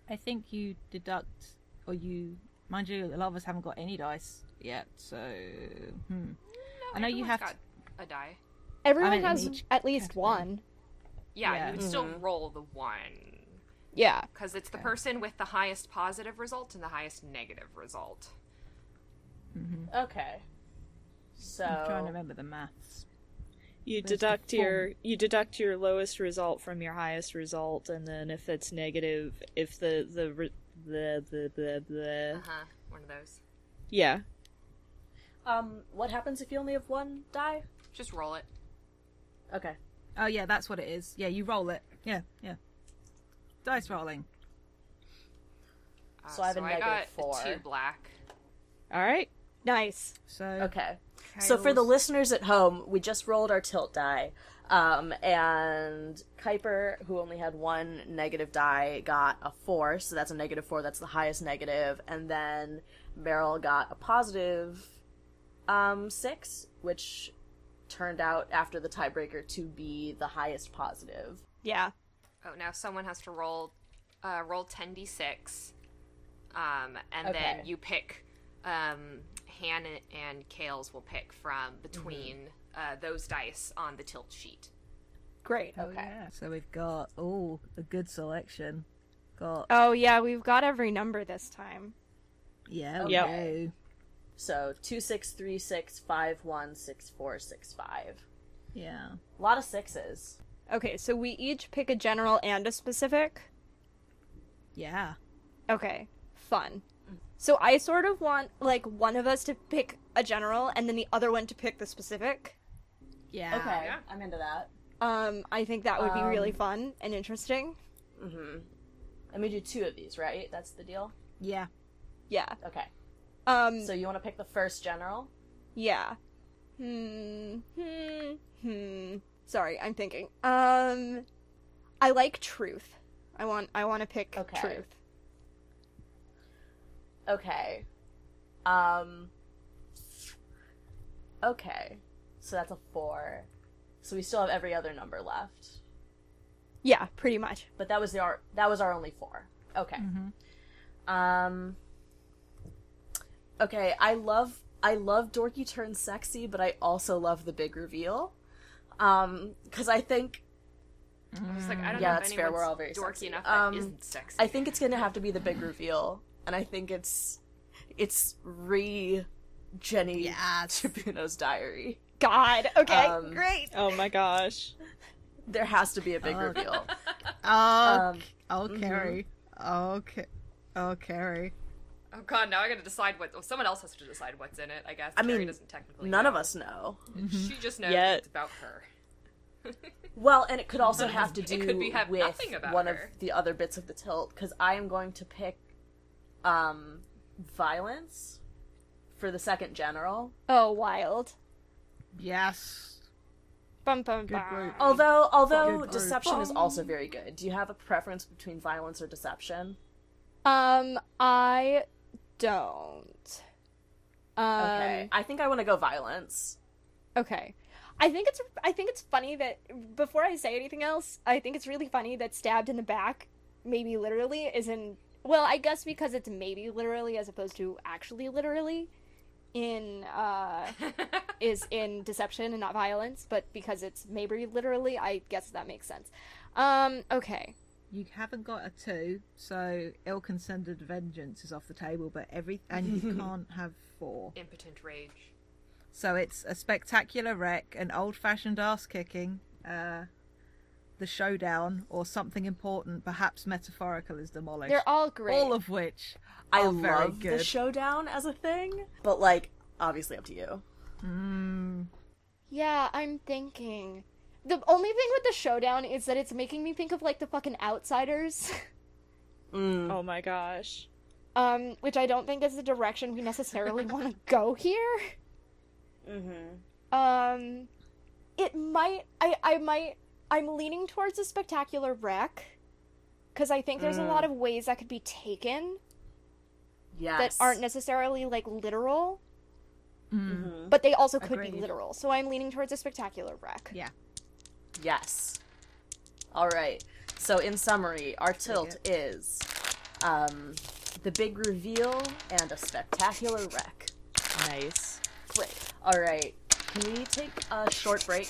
[SPEAKER 4] I think you deduct, or you... Mind you, a lot of us haven't got any dice yet, so...
[SPEAKER 5] No,
[SPEAKER 4] I know you have
[SPEAKER 5] got a die.
[SPEAKER 3] Everyone
[SPEAKER 4] in
[SPEAKER 3] has
[SPEAKER 4] each
[SPEAKER 3] at least
[SPEAKER 4] category.
[SPEAKER 3] one.
[SPEAKER 5] Yeah, you would still roll the 1.
[SPEAKER 3] Yeah.
[SPEAKER 5] Because it's the person with the highest positive result and the highest negative result.
[SPEAKER 2] Okay. So...
[SPEAKER 4] I'm trying to remember the maths.
[SPEAKER 6] You
[SPEAKER 4] Where's
[SPEAKER 6] deduct
[SPEAKER 4] the
[SPEAKER 6] deduct your lowest result from your highest result, and then if it's negative, if the
[SPEAKER 5] One of those.
[SPEAKER 6] yeah.
[SPEAKER 2] What happens if you only have one die?
[SPEAKER 5] Just roll it.
[SPEAKER 2] Okay.
[SPEAKER 4] Oh, yeah, that's what it is. Yeah, you roll it. Yeah. Dice rolling.
[SPEAKER 2] So I have a negative
[SPEAKER 5] got
[SPEAKER 2] 4.
[SPEAKER 5] 2 black.
[SPEAKER 6] All right.
[SPEAKER 3] Nice.
[SPEAKER 4] So,
[SPEAKER 2] Okay. So for the
[SPEAKER 4] Kales.
[SPEAKER 2] listeners at home, we just rolled our tilt die. And Kuiper, who only had one negative die, got a 4, so that's a negative 4, that's the highest negative. And then Meryl got a positive 6, which turned out after the tiebreaker to be the highest positive.
[SPEAKER 3] Yeah.
[SPEAKER 5] Oh, now someone has to roll 10d6. And
[SPEAKER 2] Okay.
[SPEAKER 5] then you pick, Hannah and Kales will pick from between those dice on the tilt sheet.
[SPEAKER 3] Great.
[SPEAKER 4] Oh, yeah. So we've got, a good selection. Got,
[SPEAKER 3] Oh, yeah, we've got every number this time.
[SPEAKER 4] yeah,
[SPEAKER 2] Yep.
[SPEAKER 4] okay.
[SPEAKER 2] So 2, 6, 3, 6, 5, 1, 6, 4, 6, 5.
[SPEAKER 4] Yeah.
[SPEAKER 2] A lot of 6s.
[SPEAKER 3] Okay, so we each pick a general and a specific.
[SPEAKER 4] Yeah.
[SPEAKER 3] Okay, fun. So I sort of want, like, one of us to pick a general and then the other one to pick the specific.
[SPEAKER 4] Yeah.
[SPEAKER 2] Okay,
[SPEAKER 5] Yeah.
[SPEAKER 2] I'm into that.
[SPEAKER 3] I think that would be really fun and interesting.
[SPEAKER 2] Let me do 2 of these, right? That's the deal?
[SPEAKER 4] Yeah.
[SPEAKER 3] Yeah.
[SPEAKER 2] Okay.
[SPEAKER 3] So
[SPEAKER 2] So you want to pick the first general?
[SPEAKER 3] yeah. Sorry, I'm thinking. I like truth. I want to pick
[SPEAKER 2] Okay.
[SPEAKER 3] truth.
[SPEAKER 2] Okay. Okay. So that's a 4. So we still have every other number left.
[SPEAKER 3] Yeah, pretty much.
[SPEAKER 2] But that was our only 4. Okay. Okay, I love Dorky turns sexy, but I also love the big reveal. Cuz I think
[SPEAKER 5] I was like, I don't
[SPEAKER 2] Yeah,
[SPEAKER 5] know
[SPEAKER 2] that's
[SPEAKER 5] if
[SPEAKER 2] fair,
[SPEAKER 5] anyone's
[SPEAKER 2] we're all very
[SPEAKER 5] dorky
[SPEAKER 2] sexy.
[SPEAKER 5] enough that isn't sexy.
[SPEAKER 2] I think it's going to have to be the big reveal, and I think it's Jenny Chibuno's diary.
[SPEAKER 3] God. Okay, great.
[SPEAKER 6] Oh my gosh.
[SPEAKER 2] There has to be a big reveal.
[SPEAKER 4] Carrie. Carrie.
[SPEAKER 5] Oh god, now I gotta decide someone else has to decide what's in it, I guess.
[SPEAKER 2] I
[SPEAKER 5] Carrie
[SPEAKER 2] mean,
[SPEAKER 5] doesn't technically
[SPEAKER 2] none
[SPEAKER 5] know.
[SPEAKER 2] of us know.
[SPEAKER 5] She just knows
[SPEAKER 6] Yet.
[SPEAKER 5] it's about her.
[SPEAKER 2] Well, and it could also have to do
[SPEAKER 5] could have
[SPEAKER 2] with
[SPEAKER 5] nothing about
[SPEAKER 2] one
[SPEAKER 5] her.
[SPEAKER 2] of the other bits of the tilt, because I am going to pick violence for the second general.
[SPEAKER 3] Oh, wild.
[SPEAKER 4] Yes.
[SPEAKER 3] Bum bum
[SPEAKER 4] Good
[SPEAKER 3] bum.
[SPEAKER 4] group.
[SPEAKER 2] Although
[SPEAKER 4] Good
[SPEAKER 2] deception is
[SPEAKER 4] group.
[SPEAKER 2] also very good. Do you have a preference between violence or deception?
[SPEAKER 3] I don't.
[SPEAKER 2] Okay, I think I want to go violence.
[SPEAKER 3] Okay. I think it's funny that, before I say anything else, I think it's really funny that stabbed in the back, maybe literally, is in, well, I guess because it's maybe literally as opposed to actually literally is in deception and not violence, but because it's maybe literally, I guess that makes sense. Okay.
[SPEAKER 4] You haven't got a 2, so ill-consented vengeance is off the table, but and you can't have 4.
[SPEAKER 5] Impotent rage.
[SPEAKER 4] So it's a spectacular wreck, an old-fashioned ass-kicking, the showdown, or something important, perhaps metaphorical, is demolished.
[SPEAKER 3] They're all great.
[SPEAKER 4] All of which
[SPEAKER 2] I
[SPEAKER 4] are very
[SPEAKER 2] love
[SPEAKER 4] good.
[SPEAKER 2] the showdown as a thing, but, like, obviously up to you.
[SPEAKER 3] Yeah, I'm thinking. The only thing with the showdown is that it's making me think of, like, the fucking Outsiders.
[SPEAKER 6] Oh my gosh.
[SPEAKER 3] Which I don't think is the direction we necessarily want to go here. It might, I'm leaning towards a spectacular wreck, because I think there's a lot of ways that could be taken
[SPEAKER 2] Yes.
[SPEAKER 3] that aren't necessarily, like, literal, but they also could be
[SPEAKER 4] Agreed.
[SPEAKER 3] literal, so I'm leaning towards a spectacular wreck.
[SPEAKER 4] Yeah.
[SPEAKER 2] Yes. All right. So in summary, our tilt is the big reveal and a spectacular wreck.
[SPEAKER 6] Nice.
[SPEAKER 3] Great.
[SPEAKER 2] All right. Can we take a short break?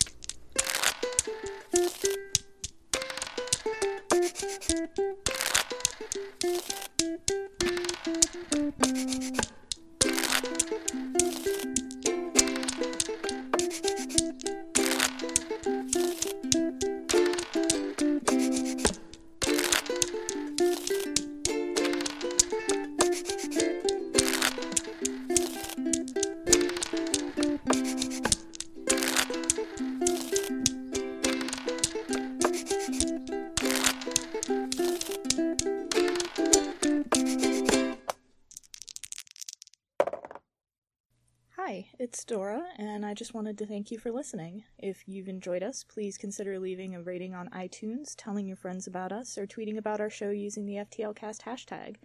[SPEAKER 1] Hi, it's Dora, and I just wanted to thank you for listening. If you've enjoyed us, please consider leaving a rating on iTunes, telling your friends about us, or tweeting about our show using the FTLcast hashtag.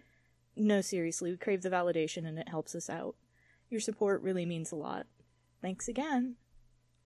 [SPEAKER 1] No, seriously, we crave the validation and it helps us out. Your support really means a lot. Thanks again!